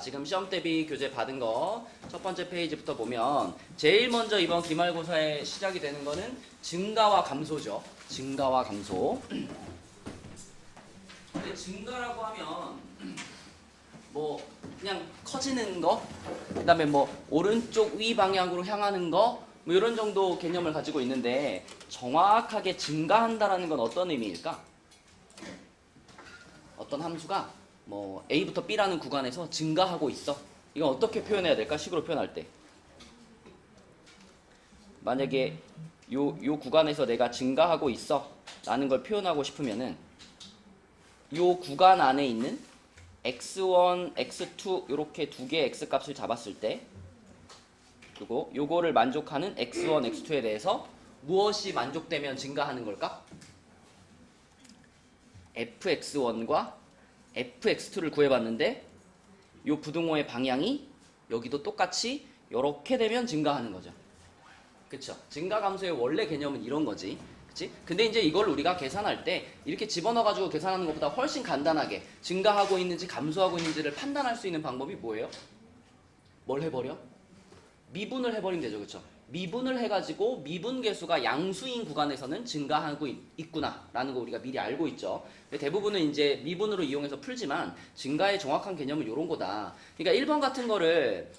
지금 시험 대비 교재 받은 거 첫 번째 페이지부터 보면 제일 먼저 이번 기말고사에 시작이 되는 거는 증가와 감소죠. 증가와 감소. 근데 증가라고 하면 뭐 그냥 커지는 거, 그다음에 뭐 오른쪽 위 방향으로 향하는 거, 뭐 이런 정도 개념을 가지고 있는데 정확하게 증가한다라는 건 어떤 의미일까? 어떤 함수가 뭐 A부터 B라는 구간에서 증가하고 있어. 이건 어떻게 표현해야 될까? 식으로 표현할 때. 만약에 요 구간에서 내가 증가하고 있어 라는 걸 표현하고 싶으면은 요 구간 안에 있는 x1, x2 요렇게 두 개의 x값을 잡았을 때 그리고 요거를 만족하는 x1, x2에 대해서 무엇이 만족되면 증가하는 걸까? fx1과 fx2를 구해봤는데 요 부등호의 방향이 여기도 똑같이 이렇게 되면 증가하는 거죠. 그쵸? 증가 감소의 원래 개념은 이런 거지. 그치? 근데 이제 이걸 우리가 계산할 때 이렇게 집어넣어가지고 계산하는 것보다 훨씬 간단하게 증가하고 있는지 감소하고 있는지를 판단할 수 있는 방법이 뭐예요? 뭘 해버려? 미분을 해버리면 되죠. 그쵸? 미분을 해가지고 미분계수가 양수인 구간에서는 증가하고 있구나 라는 거 우리가 미리 알고 있죠. 대부분은 이제 미분으로 이용해서 풀지만 증가의 정확한 개념은 이런 거다. 그러니까 1번 같은 거를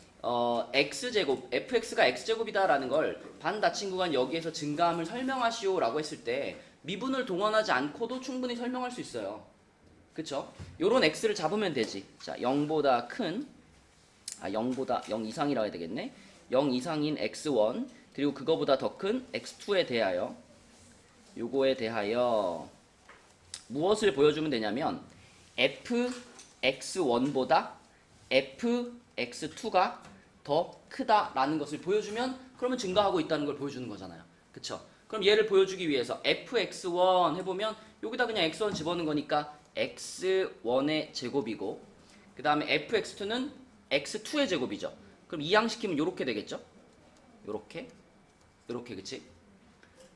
x제곱, fx가 x제곱이다 라는 걸 반닫힌 구간 여기에서 증가함을 설명하시오 라고 했을 때 미분을 동원하지 않고도 충분히 설명할 수 있어요. 그쵸? 요런 x를 잡으면 되지. 자, 0보다 큰 0보다 0 이상이라 해야 되겠네. 0 이상인 x1 그리고 그거보다 더 큰 x2에 대하여 요거에 대하여 무엇을 보여주면 되냐면 fx1보다 fx2가 더 크다라는 것을 보여주면 그러면 증가하고 있다는 걸 보여주는 거잖아요. 그쵸? 그럼 얘를 보여주기 위해서 fx1 해보면 여기다 그냥 x1 집어넣는 거니까 x1의 제곱이고 그 다음에 fx2는 x2의 제곱이죠. 그럼 이항시키면 요렇게 되겠죠? 요렇게 그치?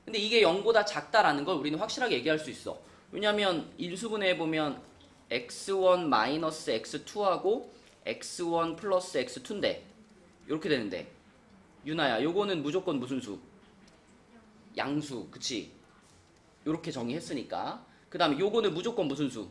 근데 이게 0보다 작다라는 걸 우리는 확실하게 얘기할 수 있어. 왜냐면 인수분해해 보면 x1 마이너스 x2하고 x1 플러스 x2인데 요렇게 되는데 유나야 요거는 무조건 무슨 수? 양수 그치? 요렇게 정의했으니까 그 다음에 요거는 무조건 무슨 수?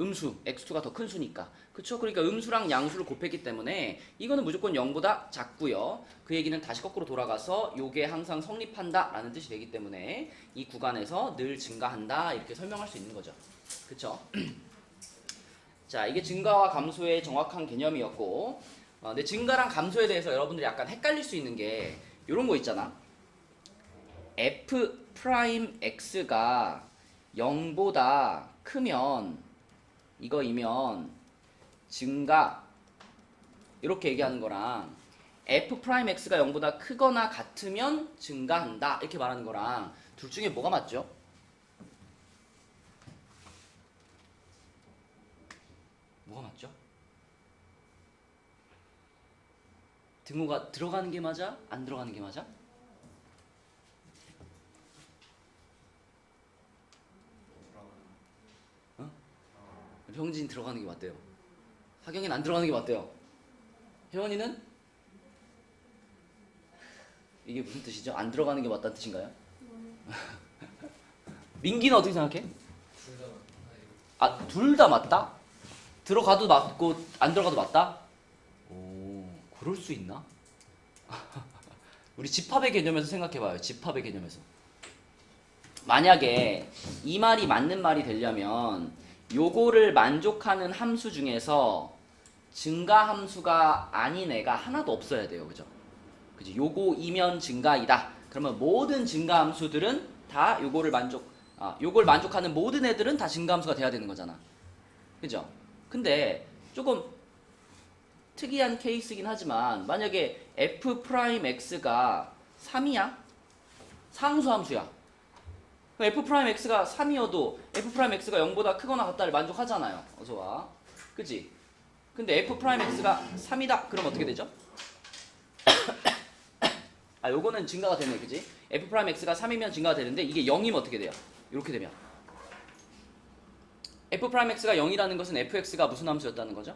음수, x2가 더 큰 수니까. 그쵸? 그러니까 음수랑 양수를 곱했기 때문에 이거는 무조건 0보다 작고요. 그 얘기는 다시 거꾸로 돌아가서 요게 항상 성립한다 라는 뜻이 되기 때문에 이 구간에서 늘 증가한다 이렇게 설명할 수 있는 거죠. 그쵸? 자, 이게 증가와 감소의 정확한 개념이었고 근데 증가랑 감소에 대해서 여러분들이 약간 헷갈릴 수 있는 게 요런 거 있잖아. f'x가 0보다 크면 이거이면 증가 이렇게 얘기하는 거랑 f'x가 0보다 크거나 같으면 증가한다 이렇게 말하는 거랑 둘 중에 뭐가 맞죠? 뭐가 맞죠? 등호가 들어가는 게 맞아? 안 들어가는 게 맞아? 병진 들어가는 게 맞대요. 하경이는 안 들어가는 게 맞대요. 혜원이는? 이게 무슨 뜻이죠? 안 들어가는 게 맞다는 뜻인가요? 민기는 어떻게 생각해? 둘 다 맞다? 들어가도 맞고 안 들어가도 맞다? 오, 그럴 수 있나? 우리 집합의 개념에서 생각해봐요. 집합의 개념에서. 만약에 이 말이 맞는 말이 되려면 요거를 만족하는 함수 중에서 증가 함수가 아닌 애가 하나도 없어야 돼요. 그죠? 그죠? 요거이면 증가이다. 그러면 모든 증가 함수들은 다 요걸 만족하는 모든 애들은 다 증가 함수가 돼야 되는 거잖아. 그죠? 근데 조금 특이한 케이스긴 하지만 만약에 f'x가 3이야? 상수 함수야. f'x가 3이어도 f'x가 0보다 크거나 같다를 만족하잖아요. 어서와. 그치? 근데 f'x가 3이다. 그럼 어떻게 되죠? 요거는 증가가 되네. 그치? f'x가 3이면 증가가 되는데 이게 0이면 어떻게 돼요? 이렇게 되면 f'x가 0이라는 것은 fx가 무슨 함수였다는 거죠?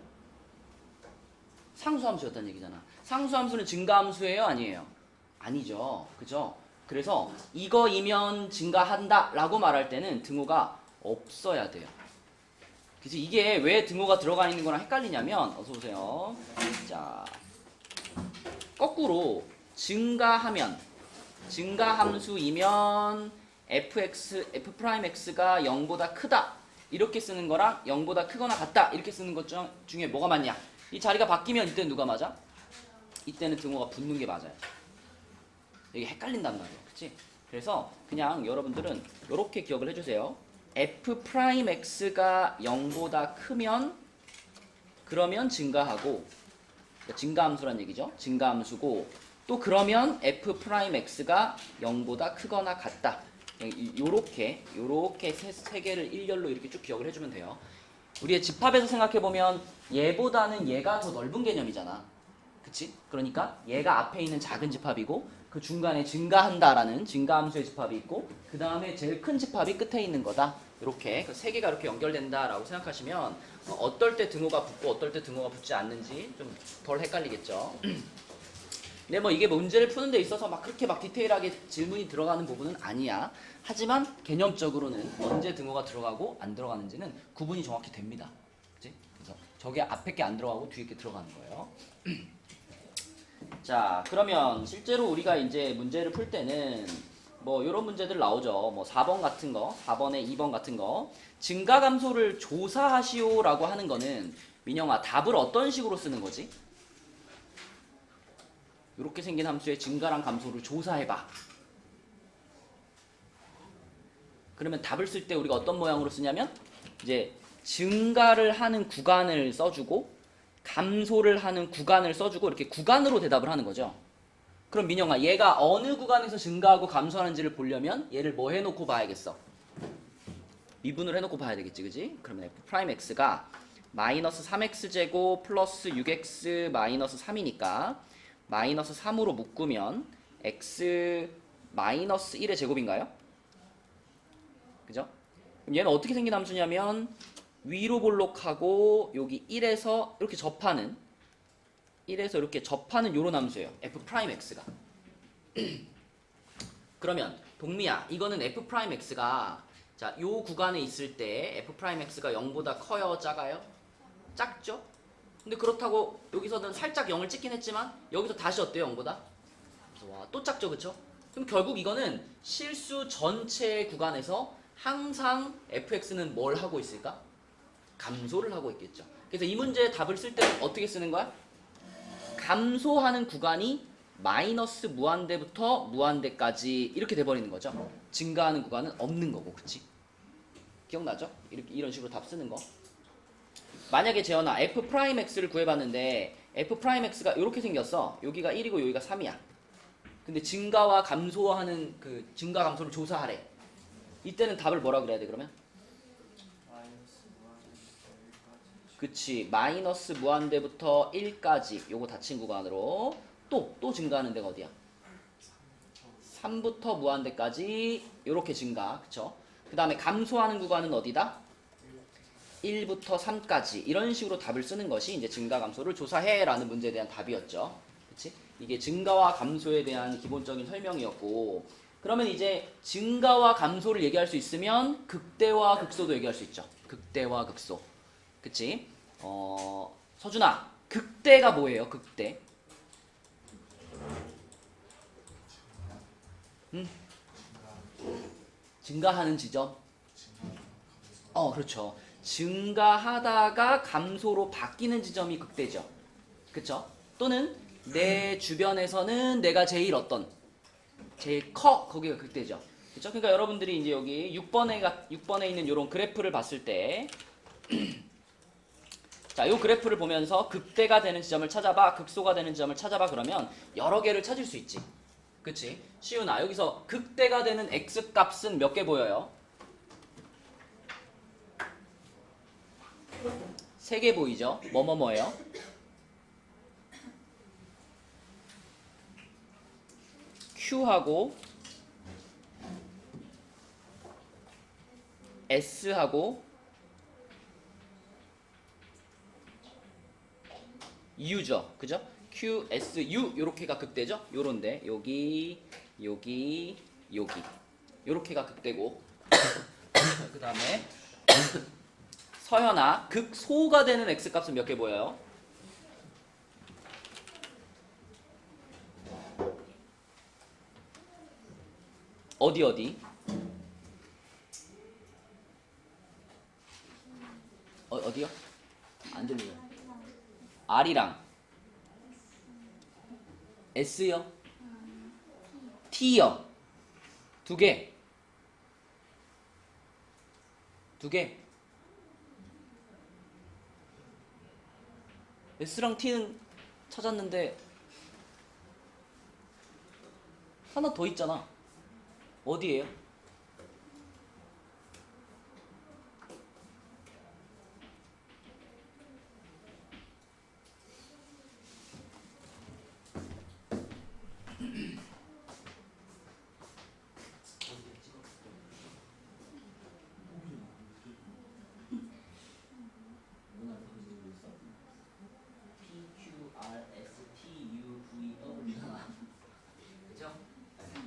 상수함수였다는 얘기잖아. 상수함수는 증가함수예요, 아니에요? 아니죠. 그죠? 그래서 이거이면 증가한다 라고 말할 때는 등호가 없어야 돼요. 그치? 이게 왜 등호가 들어가 있는 거랑 헷갈리냐면, 어서오세요. 자, 거꾸로 증가하면, 증가함수이면 f'x가 0보다 크다 이렇게 쓰는 거랑 0보다 크거나 같다 이렇게 쓰는 것 중에 뭐가 맞냐? 이 자리가 바뀌면 이때는 누가 맞아? 이때는 등호가 붙는 게 맞아요. 이게 헷갈린단 말이에요. 그치? 그래서 그냥 여러분들은 이렇게 기억을 해주세요. f'x가 0보다 크면 그러면 증가하고, 증가함수란 얘기죠. 증가함수고, 또 그러면 f'x가 0보다 크거나 같다. 요렇게 세 개를 일렬로 이렇게 쭉 기억을 해주면 돼요. 우리의 집합에서 생각해보면 얘보다는 얘가 더 넓은 개념이잖아. 그치? 그러니까 얘가 앞에 있는 작은 집합이고 그 중간에 증가한다라는 증가함수의 집합이 있고 그 다음에 제일 큰 집합이 끝에 있는 거다. 이렇게 그 세 개가 이렇게 연결된다라고 생각하시면 어떨 때 등호가 붙고 어떨 때 등호가 붙지 않는지 좀 덜 헷갈리겠죠. 근데 뭐 이게 문제를 푸는 데 있어서 막 그렇게 막 디테일하게 질문이 들어가는 부분은 아니야. 하지만 개념적으로는 언제 등호가 들어가고 안 들어가는지는 구분이 정확히 됩니다. 그치? 그래서 저게 앞에 게 안 들어가고 뒤에 게 들어가는 거예요. 자, 그러면 실제로 우리가 이제 문제를 풀 때는 뭐 이런 문제들 나오죠. 뭐 4번 같은 거, 4번에 2번 같은 거. 증가감소를 조사하시오라고 하는 거는 민영아 답을 어떤 식으로 쓰는 거지? 이렇게 생긴 함수의 증가랑 감소를 조사해봐. 그러면 답을 쓸 때 우리가 어떤 모양으로 쓰냐면 이제 증가를 하는 구간을 써주고 감소를 하는 구간을 써주고 이렇게 구간으로 대답을 하는 거죠. 그럼 민영아 얘가 어느 구간에서 증가하고 감소하는지를 보려면 얘를 뭐 해놓고 봐야겠어? 미분을 해놓고 봐야 되겠지, 그지? 그러면 f'x가 마이너스 3x제곱 플러스 6x 마이너스 3이니까 마이너스 3으로 묶으면 x 마이너스 1의 제곱인가요? 그죠? 그럼 얘는 어떻게 생긴 함수냐면 위로 볼록하고 여기 1에서 이렇게 접하는 1에서 이렇게 접하는 요런 함수예요. f'x가. 그러면 동미야 이거는 f'x가 자, 요 구간에 있을 때 f'x가 0보다 커요, 작아요? 작죠? 근데 그렇다고 여기서는 살짝 0을 찍긴 했지만 여기서 다시 어때요, 0보다? 와, 또 작죠, 그쵸? 그럼 결국 이거는 실수 전체 구간에서 항상 fx는 뭘 하고 있을까? 감소를 하고 있겠죠. 그래서 이 문제의 답을 쓸 때는 어떻게 쓰는 거야? 감소하는 구간이 마이너스 무한대부터 무한대까지 이렇게 돼버리는 거죠. 증가하는 구간은 없는 거고, 그치? 기억나죠? 이런 식으로 답 쓰는 거. 만약에 재현아 f'x를 구해봤는데 f'x가 이렇게 생겼어. 여기가 1이고 여기가 3이야. 근데 증가와 감소하는 그 증가 감소를 조사하래. 이때는 답을 뭐라 그래야 돼 그러면? 그치, 마이너스 무한대부터 1까지 요거 닫힌 구간으로 또 증가하는 데가 어디야? 3부터 무한대까지 요렇게 증가, 그쵸? 그 다음에 감소하는 구간은 어디다? 1부터 3까지 이런 식으로 답을 쓰는 것이 이제 증가 감소를 조사해 라는 문제에 대한 답이었죠. 그치? 이게 증가와 감소에 대한 기본적인 설명이었고, 그러면 이제 증가와 감소를 얘기할 수 있으면 극대와 극소도 얘기할 수 있죠. 극대와 극소. 그치? 서준아, 극대가 뭐예요? 극대. 증가하는 지점. 그렇죠. 증가하다가 감소로 바뀌는 지점이 극대죠. 그쵸? 또는 내 주변에서는 내가 제일 제일 커, 거기가 극대죠. 그쵸? 그러니까 여러분들이 이제 여기 6번에 있는 이런 그래프를 봤을 때 자, 요 그래프를 보면서 극대가 되는 지점을 찾아봐, 극소가 되는 지점을 찾아봐 그러면 여러 개를 찾을 수 있지. 그치? 시윤아, 여기서 극대가 되는 x값은 몇 개 보여요? 3개 보이죠? 뭐뭐뭐예요? Q하고 S하고 U죠. 그죠? QSU 요렇게가 극대죠. 요런데 여기 여기 여기 요렇게가 극대고 그 다음에 서현아 극소가 되는 X값은 몇 개 보여요? 어디? 어디요? 안 들려요. R이랑 S요? T요? 두 개. S랑 T는 찾았는데 하나 더 있잖아. 어디예요?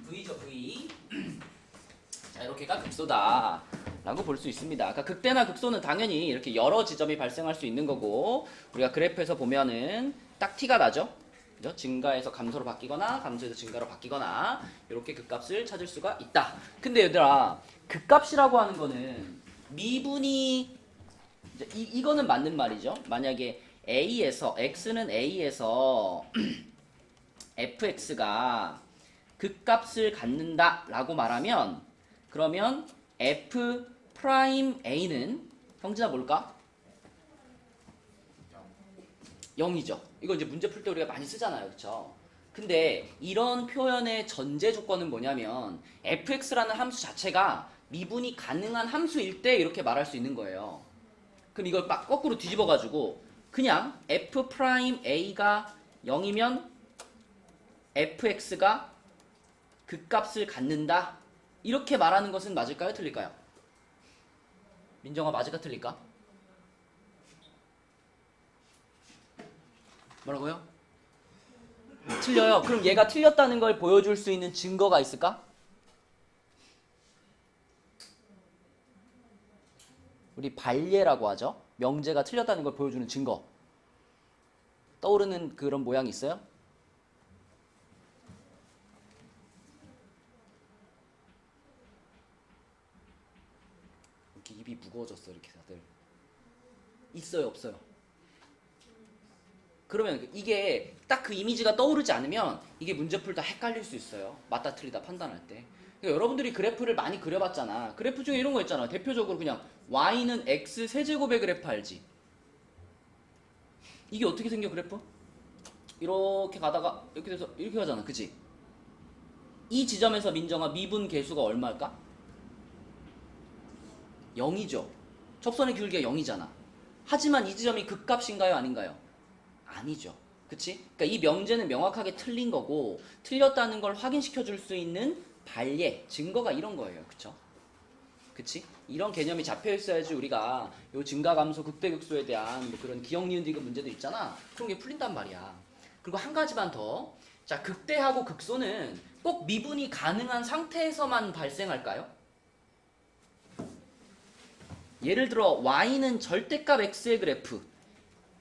V죠, V. 자, 이렇게가 극소다 라고 볼 수 있습니다. 그러니까 극대나 극소는 당연히 이렇게 여러 지점이 발생할 수 있는 거고, 우리가 그래프에서 보면은 딱 티가 나죠? 그죠? 증가에서 감소로 바뀌거나 감소에서 증가로 바뀌거나 이렇게 극값을 찾을 수가 있다. 근데 얘들아, 극값이라고 하는 거는 미분이 이거는 맞는 말이죠. 만약에 A에서 X는 A에서 fx가 극값을 갖는다 라고 말하면, 그러면 f 프라임 a는 형진아 뭘까? 0이죠. 이거 이제 문제 풀 때 우리가 많이 쓰잖아요. 그렇죠? 근데 이런 표현의 전제 조건은 뭐냐면 fx라는 함수 자체가 미분이 가능한 함수일 때 이렇게 말할 수 있는 거예요. 그럼 이걸 막 거꾸로 뒤집어 가지고 그냥 f 프라임 a가 0이면 fx가 극값을 갖는다 이렇게 말하는 것은 맞을까요? 틀릴까요? 민정아, 맞을까 틀릴까? 뭐라고요? 틀려요. 그럼 얘가 틀렸다는 걸 보여줄 수 있는 증거가 있을까? 우리 발예라고 하죠. 명제가 틀렸다는 걸 보여주는 증거. 떠오르는 그런 모양이 있어요? 이렇게 입이 무거워졌어. 이렇게 다들. 있어요, 없어요? 그러면 이게 딱 그 이미지가 떠오르지 않으면 이게 문제 풀다 헷갈릴 수 있어요. 맞다 틀리다 판단할 때. 그러니까 여러분들이 그래프를 많이 그려봤잖아. 그래프 중에 이런 거 있잖아. 대표적으로 그냥 y는 x 세제곱의 그래프 알지? 이게 어떻게 생겨 그래프? 이렇게 가다가 이렇게 돼서 이렇게 가잖아. 그치? 이 지점에서 민정아 미분 계수가 얼마일까? 0이죠. 접선의 기울기가 0이잖아. 하지만 이 지점이 극값인가요? 아닌가요? 아니죠. 그치? 그러니까 이 명제는 명확하게 틀린 거고, 틀렸다는 걸 확인시켜 줄 수 있는 발예, 증거가 이런 거예요. 그쵸? 그치? 이런 개념이 잡혀 있어야지 우리가 요 증가감소, 극대극소에 대한 뭐 그런 기억, 니은, 디귿 문제도 있잖아. 그런 게 풀린단 말이야. 그리고 한 가지만 더. 자, 극대하고 극소는 꼭 미분이 가능한 상태에서만 발생할까요? 예를 들어 y는 절대값 x의 그래프.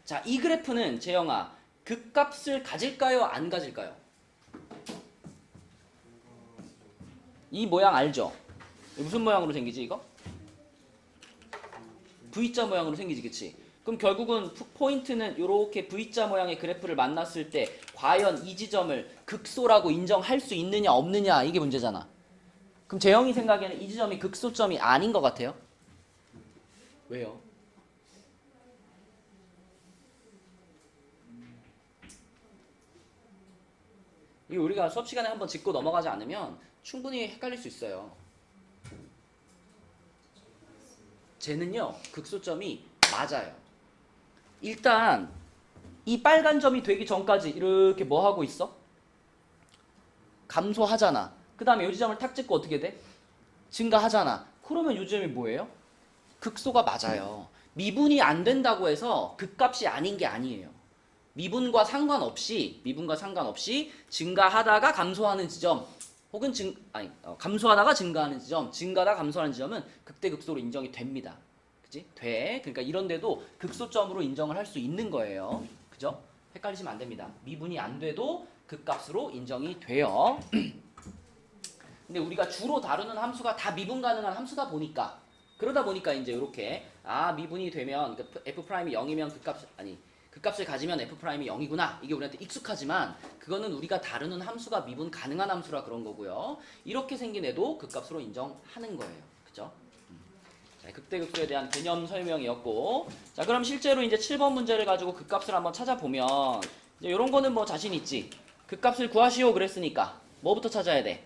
자, 이 그래프는 재영아 극값을 가질까요? 안 가질까요? 이 모양 알죠? 무슨 모양으로 생기지 이거? V자 모양으로 생기지, 그치? 그럼 결국은 포인트는 이렇게 V자 모양의 그래프를 만났을 때 과연 이 지점을 극소라고 인정할 수 있느냐 없느냐 이게 문제잖아. 그럼 재영이 생각에는 이 지점이 극소점이 아닌 것 같아요? 왜요? 이 우리가 수업 시간에 한번 짚고 넘어가지 않으면 충분히 헷갈릴 수 있어요. 쟤는요 극소점이 맞아요. 일단 이 빨간 점이 되기 전까지 이렇게 뭐 하고 있어? 감소하잖아. 그 다음에 이 지점을 탁 찍고 어떻게 돼? 증가하잖아. 그러면 이 지점이 뭐예요? 극소가 맞아요. 미분이 안 된다고 해서 극값이 아닌 게 아니에요. 미분과 상관없이 증가하다가 감소하는 지점 혹은 감소하다가 증가하는 지점, 증가하다가 감소하는 지점은 극대극소로 인정이 됩니다. 그지? 돼. 그러니까 이런데도 극소점으로 인정을 할 수 있는 거예요. 그죠? 헷갈리시면 안 됩니다. 미분이 안 돼도 극값으로 인정이 돼요. 근데 우리가 주로 다루는 함수가 다 미분 가능한 함수다 보니까 그러다 보니까 이제 이렇게 미분이 되면 그러니까 f'이 0이면 극값을 가지면 f'이 0이구나. 이게 우리한테 익숙하지만 그거는 우리가 다루는 함수가 미분 가능한 함수라 그런 거고요. 이렇게 생긴 애도 극값으로 인정하는 거예요. 그죠? 자, 극대극소에 대한 개념 설명이었고, 자 그럼 실제로 이제 7번 문제를 가지고 극값을 한번 찾아보면 이제 이런 거는 뭐 자신 있지. 극값을 구하시오 그랬으니까 뭐부터 찾아야 돼?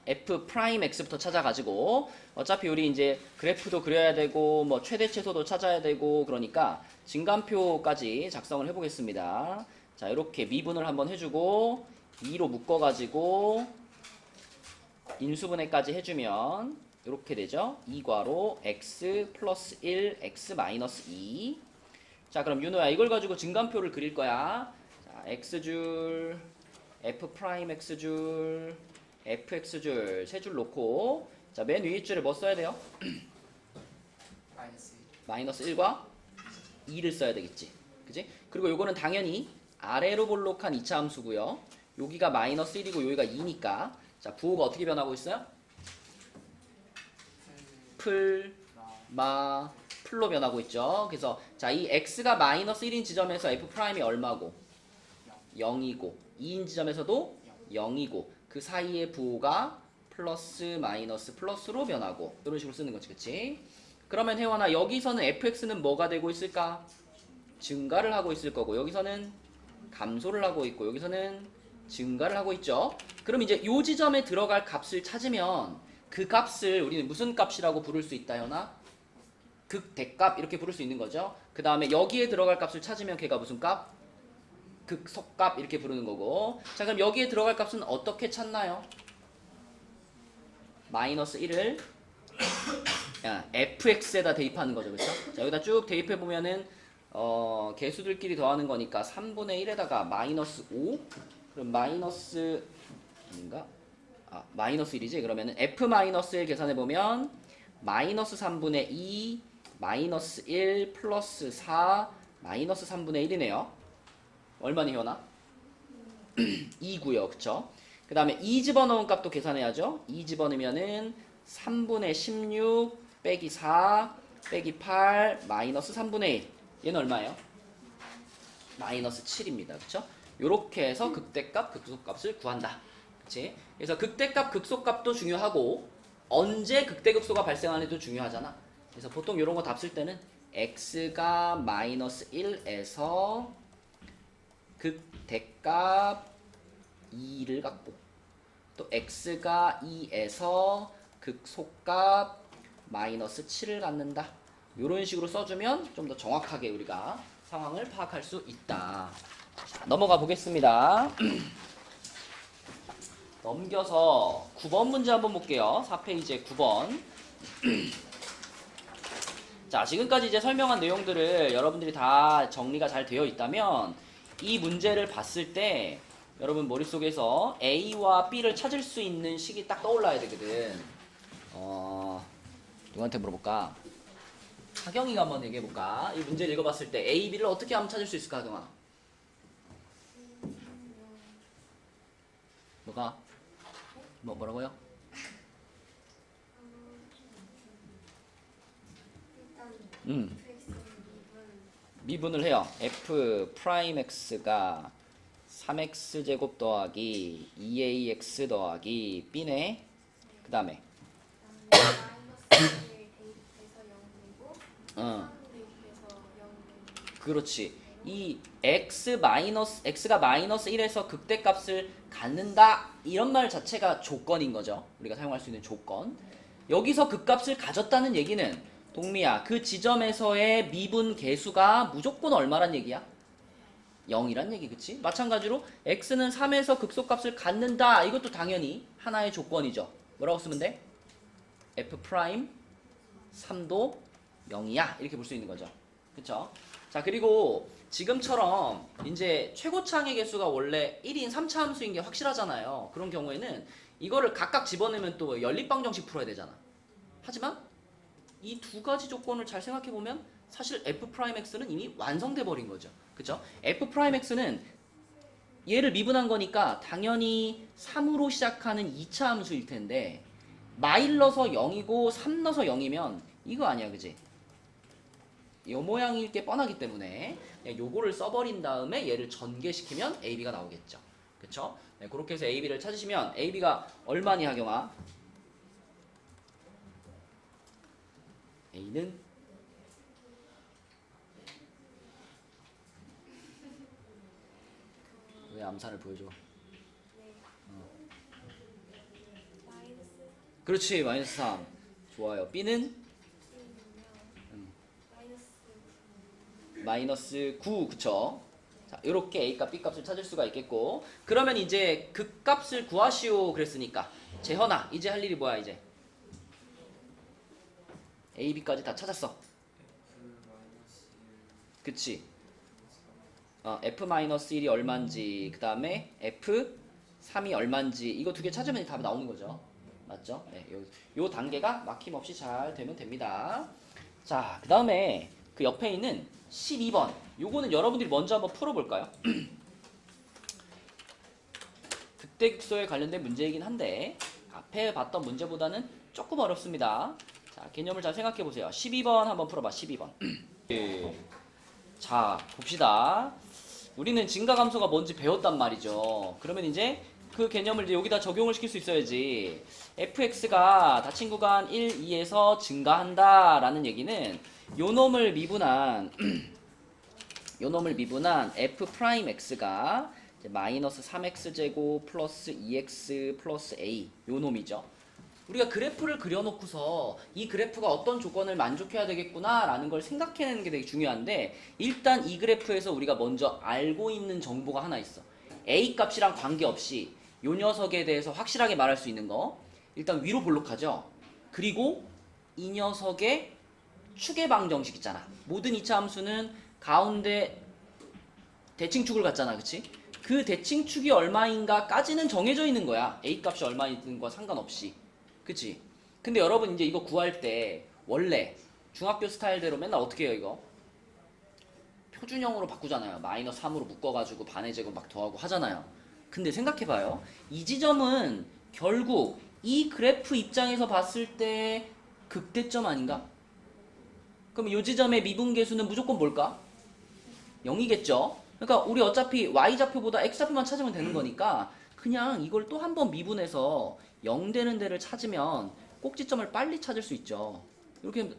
f'x부터 찾아가지고 어차피 우리 이제 그래프도 그려야 되고 뭐 최대 최소도 찾아야 되고 그러니까 증감표까지 작성을 해보겠습니다. 자 이렇게 미분을 한번 해주고 2로 묶어가지고 인수분해까지 해주면 이렇게 되죠. 2괄호 x 플러스 1 x 마이너스 2. 자 그럼 윤호야 이걸 가지고 증감표를 그릴 거야. 자 x줄 f'x줄 fx줄 세 줄 놓고 자 맨 위에 줄에 뭐 써야 돼요? 마이너스 1과 2를 써야 되겠지. 그지? 그리고 요거는 당연히 아래로 볼록한 2차 함수고요. 여기가 마이너스 1이고 여기가 2니까 자 부호가 어떻게 변하고 있어요? 풀로 변하고 있죠. 그래서 자 이 x가 마이너스 1인 지점에서 f'이 얼마고? 0이고 2인 지점에서도 0이고 그 사이의 부호가 플러스 마이너스 플러스로 변하고 이런 식으로 쓰는 거지. 그치? 그러면 혜원아 여기서는 fx는 뭐가 되고 있을까? 증가를 하고 있을 거고 여기서는 감소를 하고 있고 여기서는 증가를 하고 있죠. 그럼 이제 요 지점에 들어갈 값을 찾으면 그 값을 우리는 무슨 값이라고 부를 수 있다 혜원아? 극대값 이렇게 부를 수 있는 거죠. 그 다음에 여기에 들어갈 값을 찾으면 걔가 무슨 값? 극소값 이렇게 부르는 거고. 자 그럼 여기에 들어갈 값은 어떻게 찾나요? 마이너스 1을 fx에다 대입하는 거죠. 그렇죠? 자 여기다 쭉 대입해 보면은 개수들끼리 더하는 거니까 3분의 1에다가 마이너스 5 그럼 마이너스 마이너스 1이지. 그러면은 f-1 계산해 보면 마이너스 3분의 2 마이너스 1 플러스 4 마이너스 3분의 1이네요. 얼마니 혜원아? 2고요. 그쵸? 그 다음에 2 집어넣은 값도 계산해야죠. 2 집어넣으면은 3분의 16 빼기 4 빼기 8 마이너스 3분의 1 얘는 얼마예요? 마이너스 7입니다. 그쵸? 요렇게 해서 극대값, 극소값을 구한다. 그치? 그래서 극대값, 극소값도 중요하고 언제 극대극소가 발생하는지도 중요하잖아. 그래서 보통 요런 거 답 쓸 때는 x가 마이너스 1에서 극대값 2를 갖고 또 x가 2에서 극소값 마이너스 7을 갖는다. 이런 식으로 써주면 좀 더 정확하게 우리가 상황을 파악할 수 있다. 자, 넘어가 보겠습니다. 넘겨서 9번 문제 한번 볼게요. 4페이지에 9번. 자, 지금까지 이제 설명한 내용들을 여러분들이 다 정리가 잘 되어 있다면 이 문제를 봤을 때 여러분 머릿속에서 A와 B를 찾을 수 있는 식이 딱 떠올라야 되거든. 누구한테 물어볼까? 하경이가 한번 얘기해볼까? 이 문제를 읽어봤을 때 A, B를 어떻게 하면 찾을 수 있을까, 하경아? 뭐라고요? 미분을 해요. f'x가 3x제곱 더하기 2ax 더하기 b네. 그 다음에 그렇지. 이 x가 마이너스 1에서 극대값을 갖는다 이런 말 자체가 조건인 거죠. 우리가 사용할 수 있는 조건. 여기서 극값을 가졌다는 얘기는 동미야 그 지점에서의 미분 개수가 무조건 얼마란 얘기야? 0이란 얘기. 그치? 마찬가지로 x는 3에서 극소값을 갖는다 이것도 당연히 하나의 조건이죠. 뭐라고 쓰면 돼? f' 3도 0이야 이렇게 볼 수 있는 거죠. 그쵸? 자 그리고 지금처럼 이제 최고차항의 개수가 원래 1인 3차 함수인 게 확실하잖아요. 그런 경우에는 이거를 각각 집어넣으면 또 연립방정식 풀어야 되잖아. 하지만 이 두 가지 조건을 잘 생각해 보면 사실 f'x는 이미 완성돼 버린 거죠. 그죠? f'x는 얘를 미분한 거니까 당연히 3으로 시작하는 2차 함수일 텐데 마일 넣어서 0이고 3 넣어서 0이면 이거 아니야, 그지? 요 모양일 게 뻔하기 때문에 그냥 요거를 써버린 다음에 얘를 전개시키면 AB가 나오겠죠. 그쵸? 네, 그렇게 해서 AB를 찾으시면 AB가 얼마니, 하경아? A는 왜 암산을 보여줘? 그렇지, 마이너스 3. 좋아요. B는 마이너스 9, 그쵸? 자, 요렇게 A값, B값을 찾을 수가 있겠고, 그러면 이제 극값을 구하시오 그랬으니까 재현아, 이제 할 일이 뭐야, 이제? A, B까지 다 찾았어. 그치? F-1이 얼만지, 그 다음에 F3이 얼만지, 이거 두 개 찾으면 답이 나오는 거죠. 맞죠? 네, 요 단계가 막힘없이 잘 되면 됩니다. 자, 그 다음에 그 옆에 있는 12번. 요거는 여러분들이 먼저 한번 풀어볼까요? 극대극소에 관련된 문제이긴 한데 앞에 봤던 문제보다는 조금 어렵습니다. 자, 개념을 잘 생각해보세요. 12번 한번 풀어봐. 12번. 자, 봅시다. 우리는 증가감소가 뭔지 배웠단 말이죠. 그러면 이제 그 개념을 이제 여기다 적용을 시킬 수 있어야지. fx가 닫힌 구간 1, 2에서 증가한다 라는 얘기는 요 놈을 미분한 f'x가 마이너스 3x제곱 플러스 2x 플러스 a 요 놈이죠. 우리가 그래프를 그려놓고서 이 그래프가 어떤 조건을 만족해야 되겠구나 라는 걸 생각해내는 게 되게 중요한데, 일단 이 그래프에서 우리가 먼저 알고 있는 정보가 하나 있어. a 값이랑 관계없이 요 녀석에 대해서 확실하게 말할 수 있는 거, 일단 위로 볼록하죠. 그리고 이 녀석의 축의 방정식 있잖아. 모든 2차 함수는 가운데 대칭축을 갖잖아, 그치? 그 대칭축이 얼마인가까지는 정해져 있는 거야. a 값이 얼마인 거 상관없이. 그치? 근데 여러분 이제 이거 구할 때 원래 중학교 스타일대로 맨날 어떻게 해요, 이거? 표준형으로 바꾸잖아요. 마이너스 3으로 묶어가지고 반의 제곱 막 더하고 하잖아요. 근데 생각해봐요. 이 지점은 결국 이 그래프 입장에서 봤을 때 극대점 아닌가? 그럼 이 지점의 미분계수는 무조건 뭘까? 0이겠죠? 그러니까 우리 어차피 y좌표보다 x좌표만 찾으면 되는 거니까 그냥 이걸 또 한 번 미분해서 0 되는 데를 찾으면 꼭지점을 빨리 찾을 수 있죠. 이렇게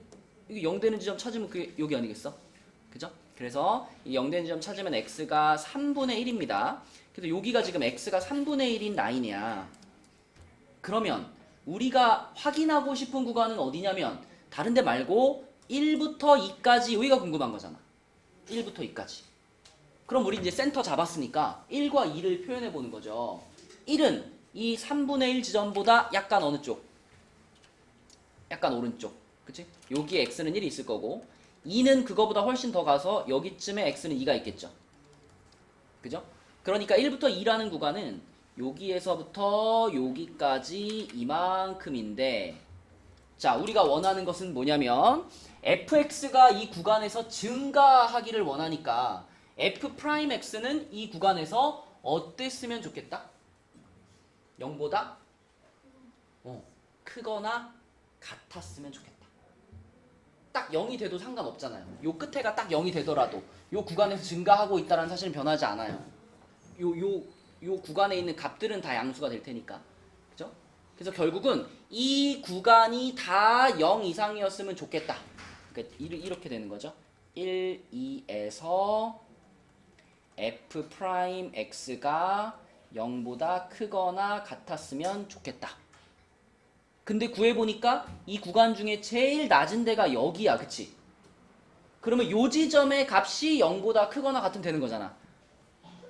0 되는 지점 찾으면 그게 여기 아니겠어? 그죠? 그래서 이 0 되는 지점 찾으면 x가 3분의 1입니다. 그래서 여기가 지금 x가 3분의 1인 라인이야. 그러면 우리가 확인하고 싶은 구간은 어디냐면 다른 데 말고 1부터 2까지 여기가 궁금한 거잖아. 1부터 2까지. 그럼 우리 이제 센터 잡았으니까 1과 2를 표현해 보는 거죠. 1은 이 3분의 1 지점보다 약간 어느 쪽? 약간 오른쪽. 그치? 여기에 x는 1이 있을 거고, 2는 그거보다 훨씬 더 가서 여기쯤에 x는 2가 있겠죠. 그죠? 그러니까 1부터 2라는 구간은 여기에서부터 여기까지 이만큼인데, 자, 우리가 원하는 것은 뭐냐면 fx가 이 구간에서 증가하기를 원하니까 f'x는 이 구간에서 어땠으면 좋겠다? 0보다 크거나 같았으면 좋겠다. 딱 0이 돼도 상관없잖아요. 요 끝에가 딱 0이 되더라도 요 구간에서 증가하고 있다는 사실은 변하지 않아요. 요 구간에 있는 값들은 다 양수가 될 테니까. 그죠? 그래서 결국은 이 구간이 다 0 이상이었으면 좋겠다. 그러니까 이렇게 되는 거죠. 1, 2에서 f'x가 0보다 크거나 같았으면 좋겠다. 근데 구해보니까 이 구간 중에 제일 낮은 데가 여기야. 그치? 그러면 요 지점의 값이 0보다 크거나 같으면 되는 거잖아.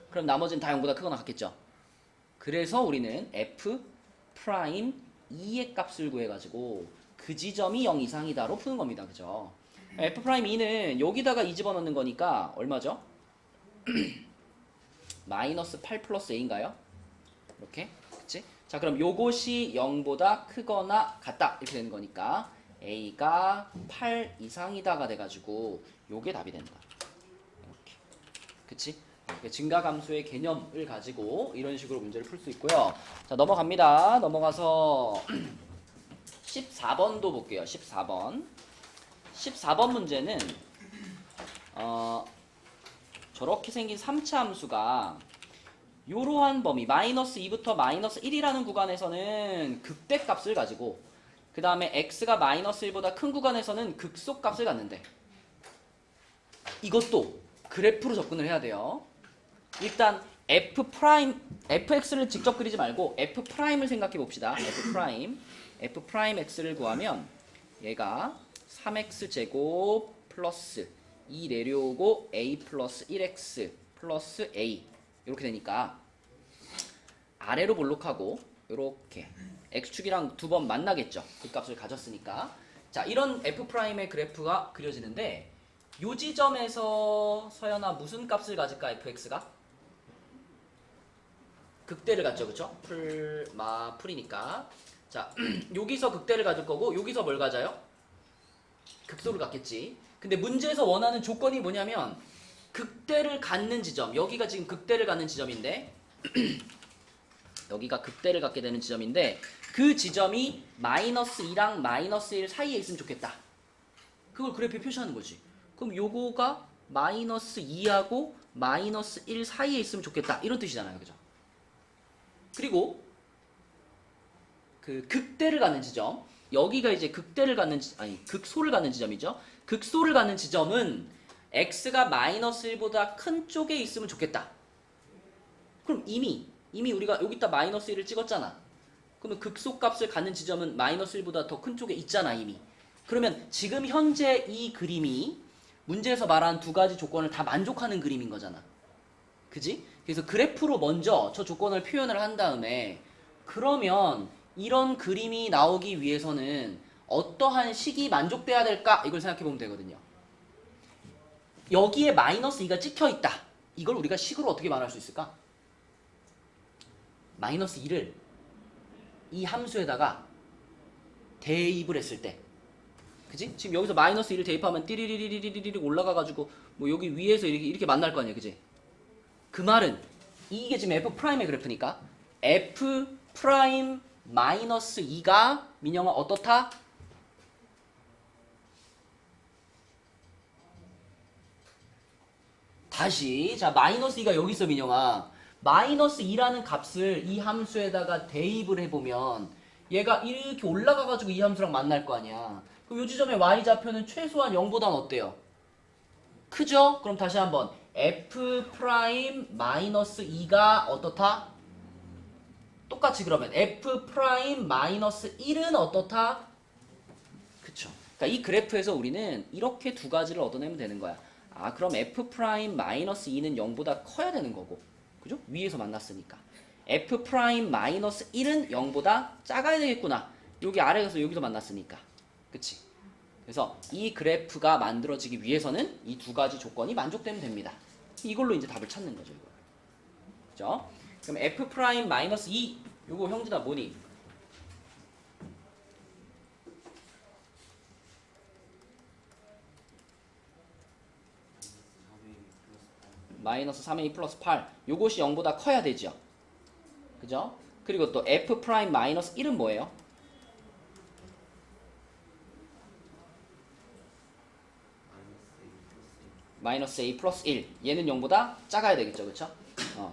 그럼 나머지는 다 0보다 크거나 같겠죠. 그래서 우리는 f'2의 값을 구해가지고 그 지점이 0 이상이다로 푸는 겁니다. 그죠? f'2는 여기다가 2 집어넣는 거니까 얼마죠? 마이너스 8 플러스 a인가요? 이렇게, 그치? 자, 그럼 요것이 0보다 크거나 같다 이렇게 되는 거니까 a가 8 이상이다가 돼가지고 요게 답이 된다. 이렇게, 그치? 증가감수의 개념을 가지고 이런 식으로 문제를 풀 수 있고요. 자, 넘어갑니다. 넘어가서 14번도 볼게요. 14번. 14번 문제는 저렇게 생긴 3차 함수가 요러한 범위 마이너스 2부터 마이너스 1이라는 구간에서는 극대값을 가지고 그 다음에 x가 마이너스 1보다 큰 구간에서는 극소값을 갖는데 이것도 그래프로 접근을 해야 돼요. 일단 fx를 직접 그리지 말고 f'을 생각해 봅시다. f'x를 구하면 얘가 3x제곱 플러스 2 내려오고 a 플러스 1x 플러스 a 이렇게 되니까 아래로 볼록하고 이렇게 x축이랑 두 번 만나겠죠. 그 값을 가졌으니까. 자, 이런 f'의 그래프가 그려지는데 요 지점에서 서연아 무슨 값을 가질까 fx가? 극대를 갖죠. 그쵸? 풀이니까. 자, 여기서 극대를 가질 거고 여기서 뭘 가져요? 극소를 갖겠지. 근데 문제에서 원하는 조건이 뭐냐면 극대를 갖는 지점, 여기가 지금 극대를 갖는 지점인데 여기가 극대를 갖게 되는 지점인데 그 지점이 마이너스 2랑 마이너스 1 사이에 있으면 좋겠다. 그걸 그래프에 표시하는 거지. 그럼 요거가 마이너스 2하고 마이너스 1 사이에 있으면 좋겠다. 이런 뜻이잖아요. 그죠? 그리고 그 극대를 갖는 지점, 여기가 이제 극소를 갖는 지점이죠. 극소를 갖는 지점은 x가 마이너스 1보다 큰 쪽에 있으면 좋겠다. 그럼 이미 우리가 여기다 마이너스 1을 찍었잖아. 그러면 극소값을 갖는 지점은 마이너스 1보다 더 큰 쪽에 있잖아 이미. 그러면 지금 현재 이 그림이 문제에서 말한 두 가지 조건을 다 만족하는 그림인 거잖아. 그지? 그래서 그래프로 먼저 저 조건을 표현을 한 다음에 그러면 이런 그림이 나오기 위해서는 어떠한 식이 만족돼야 될까? 이걸 생각해 보면 되거든요. 여기에 마이너스 2가 찍혀 있다. 이걸 우리가 식으로 어떻게 말할 수 있을까? 마이너스 2를 이 함수에다가 대입을 했을 때, 그지? 지금 여기서 마이너스 2를 대입하면 띠리리리리리리 올라가가지고 뭐 여기 위에서 이렇게 만날 거 아니야, 그지? 그 말은 이게 지금 f'의 그래프니까 f' 마이너스 2가 민영아 어떻다? 다시 자 마이너스 2가 여기 있어 민영아. 마이너스 2라는 값을 이 함수에다가 대입을 해보면 얘가 이렇게 올라가가지고 이 함수랑 만날 거 아니야. 그럼 요 지점의 y좌표는 최소한 0보단 어때요? 크죠? 그럼 다시 한번 f' 마이너스 2가 어떻다? 똑같이 그러면 f' 마이너스 1은 어떻다? 그쵸. 그러니까 이 그래프에서 우리는 이렇게 두 가지를 얻어내면 되는 거야. 아, 그럼 f' 마이너스 2는 0보다 커야 되는 거고. 그죠? 위에서 만났으니까. f' 마이너스 1은 0보다 작아야 되겠구나. 여기 아래에서 여기서 만났으니까. 그치? 그래서 이 그래프가 만들어지기 위해서는 이 두 가지 조건이 만족되면 됩니다. 이걸로 이제 답을 찾는 거죠, 이거. 그죠? 그럼 f' 마이너스 2 요거 형준아 뭐니? 마이너스 3a 플러스 8 요것이 0보다 커야 되죠. 그죠? 그리고 또 f' 마이너스 1은 뭐예요? 마이너스 a 플러스 1 얘는 0보다 작아야 되겠죠. 그쵸?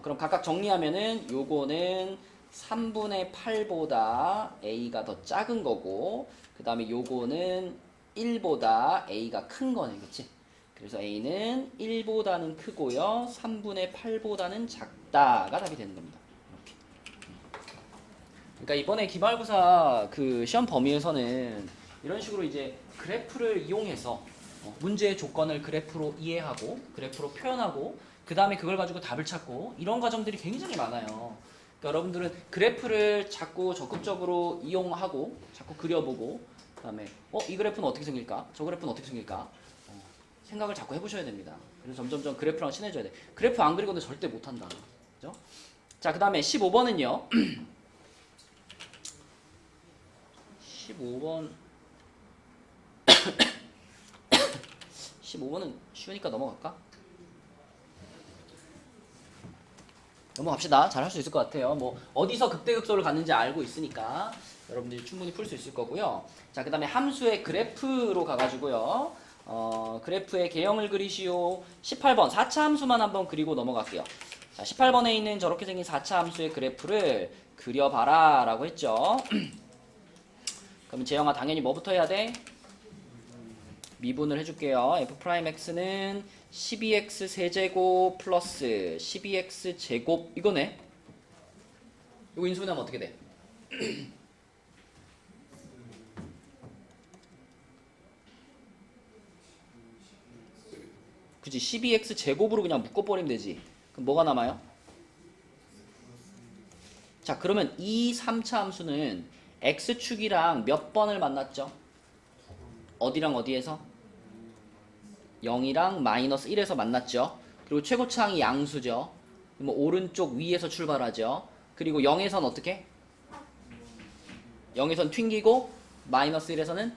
그럼 각각 정리하면은 요거는 3분의 8보다 a가 더 작은 거고 그 다음에 요거는 1보다 a가 큰 거네. 그치? 그래서 a는 1보다는 크고요 3분의 8보다는 작다가 답이 되는 겁니다. 이렇게. 그러니까 이번에 기말고사 그 시험 범위에서는 이런 식으로 이제 그래프를 이용해서 문제의 조건을 그래프로 이해하고 그래프로 표현하고 그 다음에 그걸 가지고 답을 찾고 이런 과정들이 굉장히 많아요. 그러니까 여러분들은 그래프를 자꾸 적극적으로 이용하고 자꾸 그려보고 그 다음에 이 그래프는 어떻게 생길까? 저 그래프는 어떻게 생길까? 생각을 자꾸 해보셔야 됩니다. 그래서 점점점 그래프랑 친해져야 돼. 그래프 안 그리고는 절대 못한다. 그죠? 자, 그 다음에 15번은요. 15번 15번은 쉬우니까 넘어갈까? 넘어갑시다. 잘 할 수 있을 것 같아요. 뭐 어디서 극대극소를 갖는지 알고 있으니까 여러분들이 충분히 풀 수 있을 거고요. 자, 그 다음에 함수의 그래프로 가가지고요. 그래프의 개형을 그리시오. 18번 4차 함수만 한번 그리고 넘어갈게요. 자, 18번에 있는 저렇게 생긴 4차 함수의 그래프를 그려봐라 라고 했죠. 그러면 재영아 당연히 뭐부터 해야 돼? 미분을 해줄게요. f'x는 12x 세제곱 플러스 12x 제곱 이거네. 이거 인수분해하면 어떻게 돼? 그치, 12x 제곱으로 그냥 묶어버리면 되지. 그럼 뭐가 남아요? 자, 그러면 이 3차 함수는 x축이랑 몇 번을 만났죠? 어디랑 어디에서? 0이랑 마이너스 1에서 만났죠. 그리고 최고차항이 양수죠. 그럼 오른쪽 위에서 출발하죠. 그리고 0에선 어떻게? 0에선 튕기고 마이너스 1에서는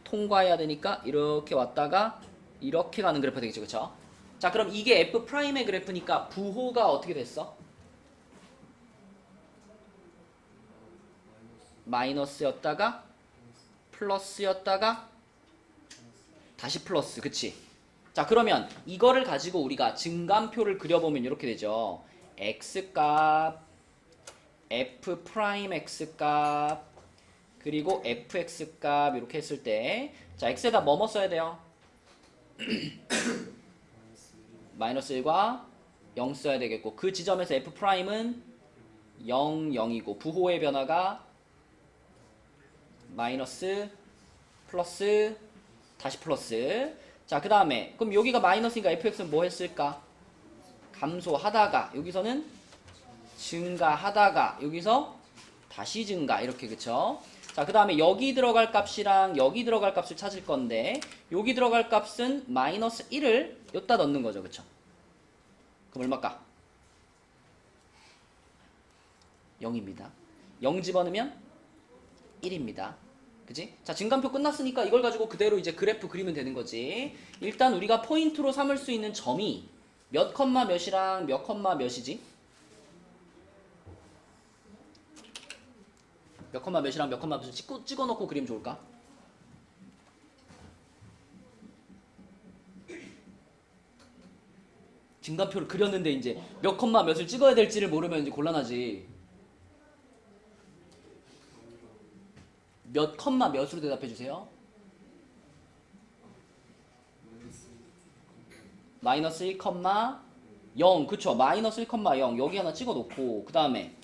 통과해야 되니까 이렇게 왔다가 이렇게 가는 그래프가 되겠죠. 그쵸? 자, 그럼 이게 F'의 그래프니까 부호가 어떻게 됐어? 마이너스였다가 플러스였다가 다시 플러스. 그치? 자, 그러면 이거를 가지고 우리가 증감표를 그려보면 이렇게 되죠. x값, f'x 값, 그리고 fx 값 이렇게 했을 때, 자, x에다 뭐뭐 써야 돼요? 마이너스 1과 0 써야 되겠고, 그 지점에서 f'은 0, 0이고 부호의 변화가 마이너스, 플러스, 다시 플러스. 자, 그 다음에 그럼 여기가 마이너스니까 fx는 뭐 했을까? 감소하다가 여기서는 증가하다가 여기서 다시 증가 이렇게. 그쵸? 자, 그 다음에 여기 들어갈 값이랑 여기 들어갈 값을 찾을 건데 여기 들어갈 값은 마이너스 1을 여기다 넣는 거죠. 그쵸? 그럼 얼마일까? 0입니다. 0 집어넣으면 1입니다. 그치? 자, 증감표 끝났으니까 이걸 가지고 그대로 이제 그래프 그리면 되는 거지. 일단 우리가 포인트로 삼을 수 있는 점이 몇 컴마 몇이랑 몇 컴마 몇이지? 몇 컴마 몇이랑 몇 컴마 몇을 찍어놓고 그리면 좋을까? 증감표를 그렸는데 이제 몇 컴마 몇을 찍어야 될지를 모르면 이제 곤란하지. 몇 컴마 몇으로 대답해 주세요. 마이너스 1,0. 그쵸? 마이너스 1,0 여기 하나 찍어 놓고 그 다음에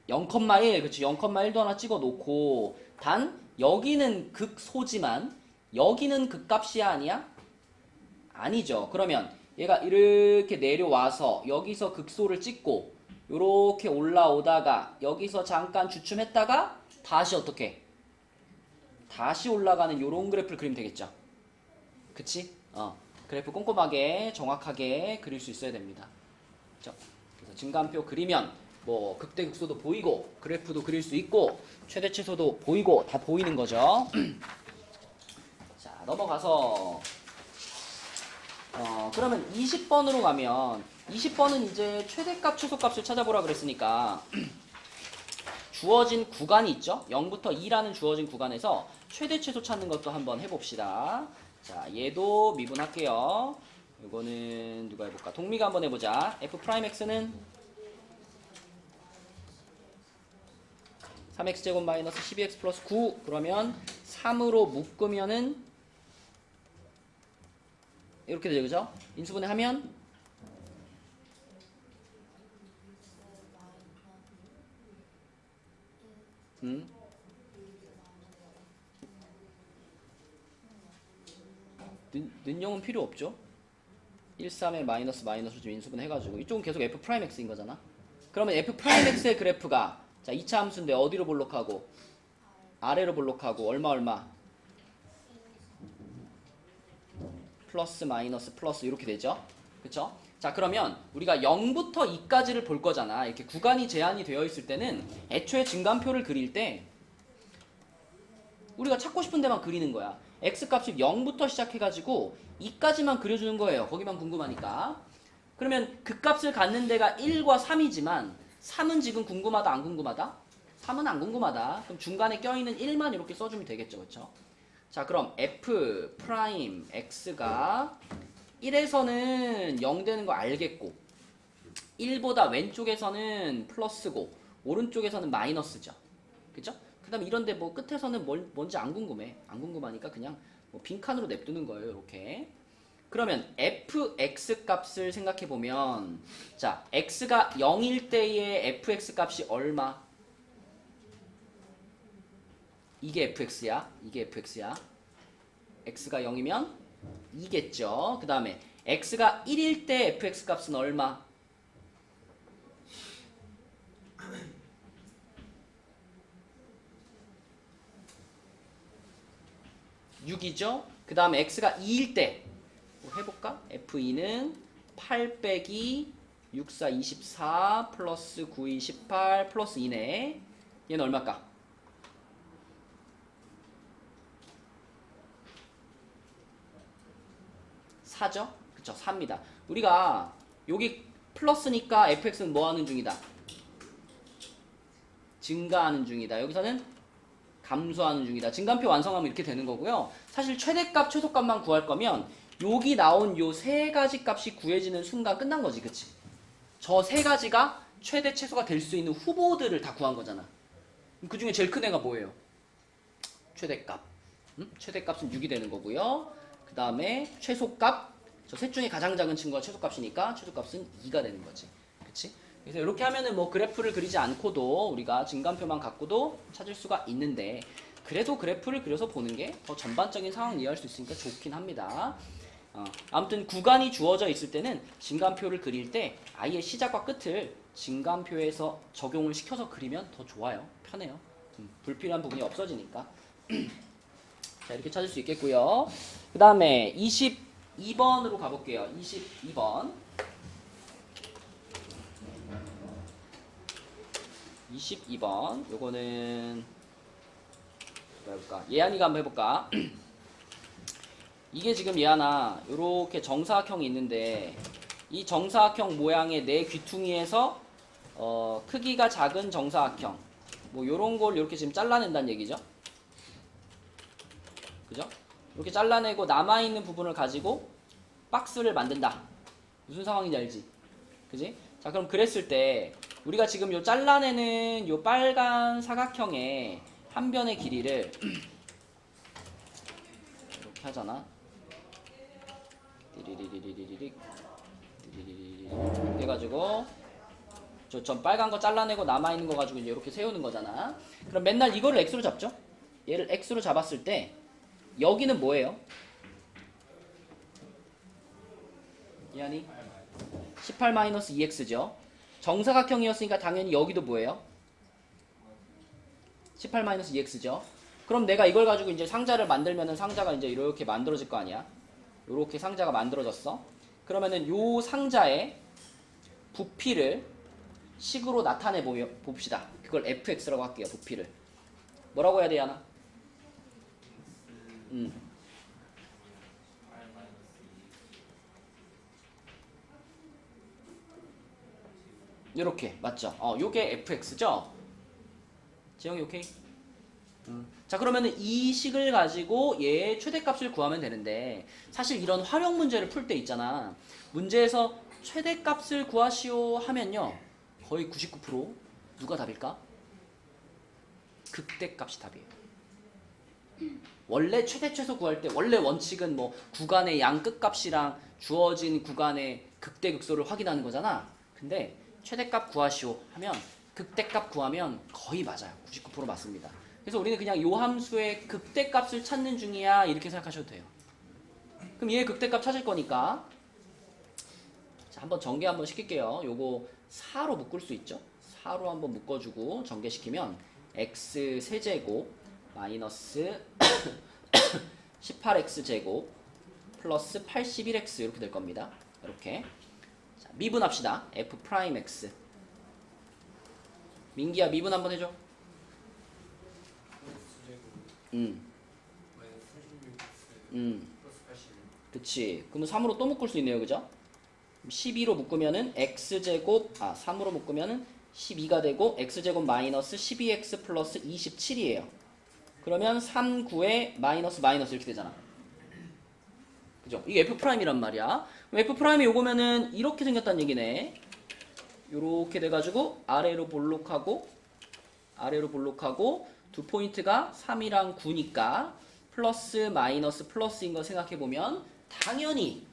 0,1. 그치? 0,1도 하나 찍어 놓고 단 여기는 극소지만 여기는 극값이야 아니야? 아니죠. 그러면 얘가 이렇게 내려와서 여기서 극소를 찍고 요렇게 올라오다가 여기서 잠깐 주춤했다가 다시 어떻게? 다시 올라가는 요런 그래프를 그리면 되겠죠. 그치? 그래프 꼼꼼하게 정확하게 그릴 수 있어야 됩니다. 그쵸? 그래서 증감표 그리면 뭐 극대극소도 보이고 그래프도 그릴 수 있고 최대치소도 보이고 다 보이는 거죠. 자, 넘어가서 그러면 20번으로 가면 20번은 이제 최대값 최소값을 찾아보라 그랬으니까 주어진 구간이 있죠. 0부터 2라는 주어진 구간에서 최대 최소 찾는 것도 한번 해봅시다. 자, 얘도 미분할게요. 이거는 누가 해볼까? 동미가 한번 해보자. f'x는 3x제곱 마이너스 12x 플러스 9. 그러면 3으로 묶으면은 이렇게 되죠. 그죠? 인수분해 하면 는영은 필요 없죠. 1, 3에 마이너스 마이너스를 좀 인수분 해가지고 이쪽은 계속 f'x인 거잖아. 그러면 f'x의 그래프가 자 2차 함수인데 어디로 볼록하고 아래로 볼록하고 얼마 플러스 마이너스 플러스 이렇게 되죠. 그쵸? 자, 그러면 우리가 0부터 2까지를 볼 거잖아. 이렇게 구간이 제한이 되어 있을 때는 애초에 증간표를 그릴 때 우리가 찾고 싶은 데만 그리는 거야. x값이 0부터 시작해가지고 2까지만 그려주는 거예요. 거기만 궁금하니까. 그러면 그 값을 갖는 데가 1과 3이지만 3은 지금 궁금하다 안 궁금하다? 3은 안 궁금하다. 그럼 중간에 껴있는 1만 이렇게 써주면 되겠죠. 그쵸? 자, 그럼 f 프라임 x가 1에서는 0 되는 거 알겠고 1보다 왼쪽에서는 플러스고 오른쪽에서는 마이너스죠. 그쵸? 그 다음에 이런데 뭐 끝에서는 뭔지 안 궁금해. 안 궁금하니까 그냥 뭐 빈칸으로 냅두는 거예요. 이렇게. 그러면 fx 값을 생각해보면 자, x가 0일 때의 fx 값이 얼마? 이게 fx야. 이게 fx야. x가 0이면 2겠죠. 그 다음에 x가 1일 때 fx 값은 얼마? 6이죠. 그 다음에 x가 2일 때 뭐 해볼까? f2는 8 빼기 6, 4, 24 플러스 9, 2, 18 플러스 2네. 얘는 얼마일까? 4죠? 그쵸, 4입니다. 우리가 여기 플러스니까 fx는 뭐 하는 중이다? 증가하는 중이다. 여기서는 감소하는 중이다. 증간표 완성하면 이렇게 되는 거고요. 사실 최대값, 최소값만 구할 거면 여기 나온 요 세 가지 값이 구해지는 순간 끝난 거지. 그치? 저 세 가지가 최대, 최소가 될 수 있는 후보들을 다 구한 거잖아. 그 중에 제일 큰 애가 뭐예요? 최대값. 최대값은 6이 되는 거고요. 그 다음에 최소값. 저 셋 중에 가장 작은 친구가 최소값이니까 최소값은 2가 되는 거지. 그치? 그래서 이렇게 하면은 뭐 그래프를 그리지 않고도 우리가 증간표만 갖고도 찾을 수가 있는데 그래도 그래프를 그려서 보는 게 더 전반적인 상황을 이해할 수 있으니까 좋긴 합니다. 아무튼 구간이 주어져 있을 때는 증간표를 그릴 때 아예 시작과 끝을 증간표에서 적용을 시켜서 그리면 더 좋아요. 편해요. 불필요한 부분이 없어지니까. 자, 이렇게 찾을 수 있겠고요. 그 다음에 22번으로 가볼게요. 22번. 22번. 요거는 뭐가 해볼까? 예안이가 한번 해볼까? 이게 지금 예안아 요렇게 정사각형이 있는데 이 정사각형 모양의 내 귀퉁이에서 크기가 작은 정사각형 뭐 요런 걸 이렇게 지금 잘라낸다는 얘기죠. 그죠? 이렇게 잘라내고 남아있는 부분을 가지고 박스를 만든다. 무슨 상황인지 알지? 그지? 자, 그럼 그랬을 때 우리가 지금 요 잘라내는 요 빨간 사각형의 한 변의 길이를 이렇게 하잖아. 이렇게 해가지고 전 빨간 거 잘라내고 남아있는 거 가지고 이제 이렇게 세우는 거잖아. 그럼 맨날 이거를 x로 잡죠? 얘를 x로 잡았을 때 여기는 뭐예요? 이하니? 18-2x죠. 정사각형이었으니까 당연히 여기도 뭐예요? 18-2x죠. 그럼 내가 이걸 가지고 이제 상자를 만들면은 상자가 이제 이렇게 만들어질 거 아니야? 이렇게 상자가 만들어졌어. 그러면은 요 상자의 부피를 식으로 나타내 봅시다. 그걸 fx라고 할게요. 부피를. 뭐라고 해야 돼, 야나? 요렇게 맞죠? 요게 fx죠? 지영이 오케이? 자, 그러면은 이 식을 가지고 얘의 최대값을 구하면 되는데 사실 이런 활용 문제를 풀 때 있잖아. 문제에서 최대값을 구하시오 하면요. 거의 99% 누가 답일까? 극대값이 답이에요. 원래 최대 최소 구할 때 원래 원칙은 뭐 구간의 양 끝값이랑 주어진 구간의 극대 극소를 확인하는 거잖아. 근데 최대값 구하시오 하면 극대값 구하면 거의 맞아요. 99% 맞습니다. 그래서 우리는 그냥 요 함수의 극대값을 찾는 중이야 이렇게 생각하셔도 돼요. 그럼 얘의 극대값 찾을 거니까 자, 한번 전개 한번 시킬게요. 요거 4로 묶을 수 있죠? 4로 한번 묶어주고 전개시키면 x 세제곱 마이너스 18x 제곱 플러스 81x 이렇게 될 겁니다. 이렇게. 자, 미분합시다. f 프라임 x. 민기야 미분 한번 해줘. 그치. 그러면 3으로 또 묶을 수 있네요. 그죠? 12로 묶으면은 x제곱 3으로 묶으면은 12가 되고 x제곱 마이너스 12x 플러스 27이에요. 그러면 3, 9에 마이너스 마이너스 이렇게 되잖아. 그죠? 이게 F'이란 말이야. F'이 요거면은 이렇게 생겼다는 얘기네. 요렇게 돼가지고 아래로 볼록하고 두 포인트가 3이랑 9니까 플러스 마이너스 플러스인 거 생각해보면 당연히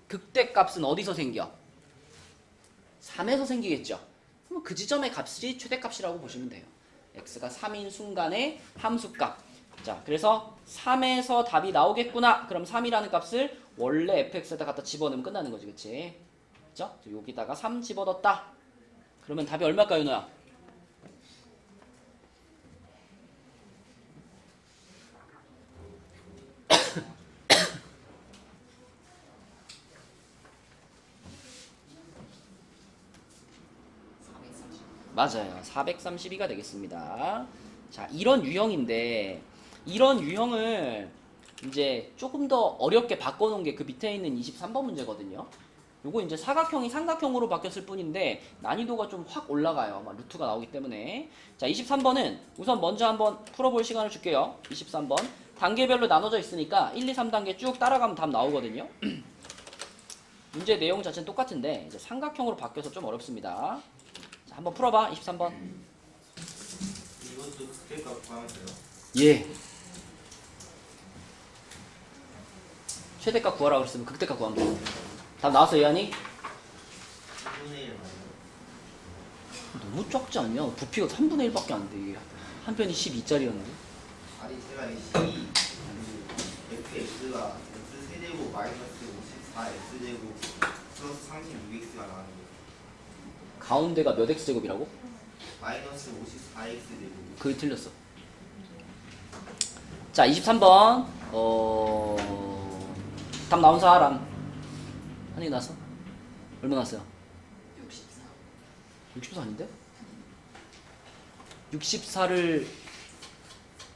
극대값은 어디서 생겨? 3에서 생기겠죠. 그럼 그 지점의 값이 최대값이라고 보시면 돼요. x가 3인 순간의 함수값. 자, 그래서 3에서 답이 나오겠구나. 그럼 3이라는 값을 원래 fx에다 갖다 집어넣으면 끝나는 거지, 그치? 그죠? 여기다가 3 집어넣었다. 그러면 답이 얼마일까요, 윤호야? 맞아요. 432가 되겠습니다. 자, 이런 유형인데 이런 유형을 이제 조금 더 어렵게 바꿔놓은 게 그 밑에 있는 23번 문제거든요. 요거 이제 사각형이 삼각형으로 바뀌었을 뿐인데 난이도가 좀 확 올라가요. 막 루트가 나오기 때문에. 자, 23번은 우선 먼저 한번 풀어볼 시간을 줄게요. 23번 단계별로 나눠져 있으니까 1, 2, 3단계 쭉 따라가면 답 나오거든요. 문제 내용 자체는 똑같은데 이제 삼각형으로 바뀌어서 좀 어렵습니다. 자, 한번 풀어봐. 23번. 이것도 극대값 구하면 돼요? 예. 최대값 구하라고 했으면 극대값 구하면 돼요. 답 나왔어, 이한이? 3분의 1 맞아요. 너무 적지 않냐? 부피가 3분의 1밖에 안 돼. 이게 한 편이 12짜리였는데. 아니 제가 이 C fx가 x세제곱 마이너스 54x제곱 플러스 36x가 나왔는데 가운데가 몇 x제곱이라고? 마이너스 54x제곱 그게 틀렸어. 자, 23번. 답 나온 사람. 한이 났어? 얼마 났어요? 64. 64 아닌데? 64를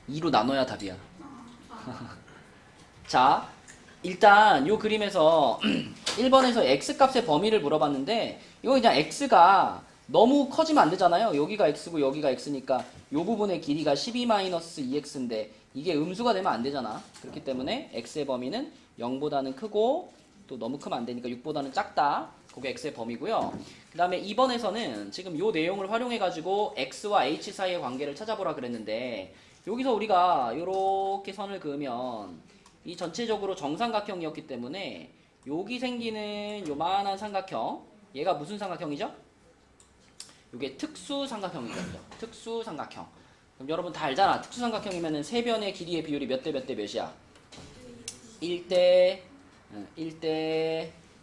2로 나눠야 답이야. 자, 일단 요 그림에서 1번에서 x값의 범위를 물어봤는데 이거 그냥 x가 너무 커지면 안 되잖아요. 여기가 x고 여기가 x니까 요 부분의 길이가 12-2x인데 이게 음수가 되면 안 되잖아. 그렇기 때문에 x의 범위는 0보다는 크고 또 너무 크면 안 되니까 6보다는 작다. 그게 x의 범위고요. 그 다음에 2번에서는 지금 요 내용을 활용해 가지고 x와 h 사이의 관계를 찾아보라 그랬는데 여기서 우리가 요렇게 선을 그으면 이 전체적으로 정삼각형이었기 때문에 여기 생기는 요만한 삼각형, 얘가 무슨 삼각형이죠? 요게 특수삼각형이거든요. 특수삼각형. 그럼 여러분 다 알잖아. 특수삼각형이면은 세 변의 길이의 비율이 몇 대 몇 대 몇이야? 1대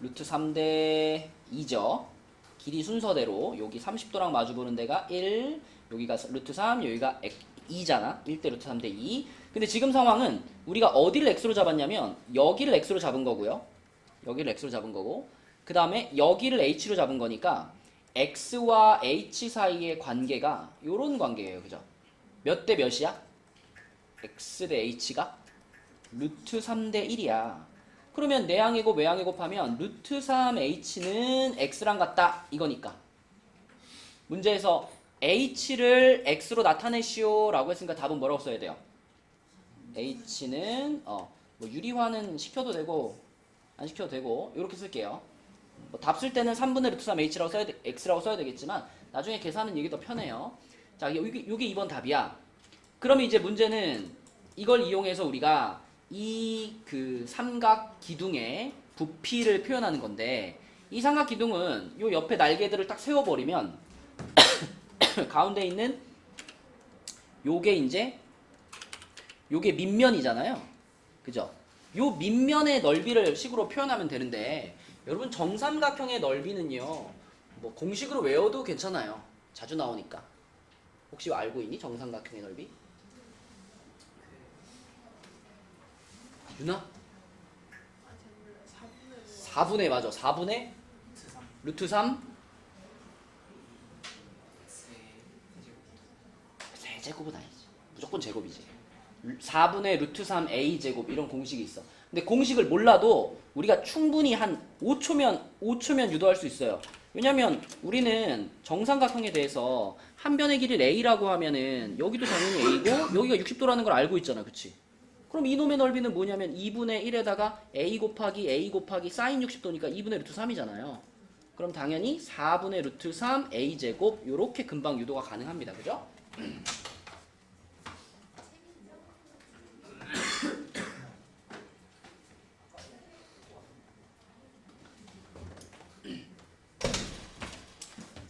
루트 3대 2죠. 길이 순서대로 여기 30도랑 마주보는 데가 1, 여기가 루트 3, 여기가 2잖아. 1대 루트 3대 2. 근데 지금 상황은 우리가 어디를 x로 잡았냐면 여기를 x로 잡은 거고요. 여기를 x로 잡은 거고 그 다음에 여기를 h로 잡은 거니까 x와 h 사이의 관계가 요런 관계예요. 그죠? 몇 대 몇이야? x 대 h가 루트 3대 1이야. 그러면 내항의 곱 외항의 곱하면 루트 3h는 x랑 같다 이거니까 문제에서 h를 x로 나타내시오 라고 했으니까 답은 뭐라고 써야 돼요? h는 뭐 유리화는 시켜도 되고 안 시켜도 되고 이렇게 쓸게요. 뭐 답 쓸 때는 3분의 루트 3 h라고 써야 x라고 써야 되겠지만 나중에 계산은 이게 더 편해요. 자, 요게 2번 답이야. 그럼 이제 문제는 이걸 이용해서 우리가 이 그 삼각 기둥의 부피를 표현하는 건데 이 삼각 기둥은 요 옆에 날개들을 딱 세워버리면 가운데 있는 요게 이제 요게 밑면이잖아요. 그죠? 요 밑면의 넓이를 식으로 표현하면 되는데 여러분 정삼각형의 넓이는요 뭐 공식으로 외워도 괜찮아요. 자주 나오니까. 혹시 알고 있니? 정삼각형의 넓이? 유나? 4분의 맞아. 4분의 루트 3 세제곱은 아니지. 무조건 제곱이지. 4분의 루트 3 a 제곱 이런 공식이 있어. 근데 공식을 몰라도 우리가 충분히 한 5초면 유도할 수 있어요. 왜냐면 우리는 정삼각형에 대해서 한 변의 길이를 a라고 하면은 여기도 당연히 a고 여기가 60도라는 걸 알고 있잖아. 그치? 그럼 이놈의 넓이는 뭐냐면 2분의 1에다가 a 곱하기 사인 60도니까 2분의 루트 3이잖아요. 그럼 당연히 4분의 루트 3 a 제곱 요렇게 금방 유도가 가능합니다. 그죠?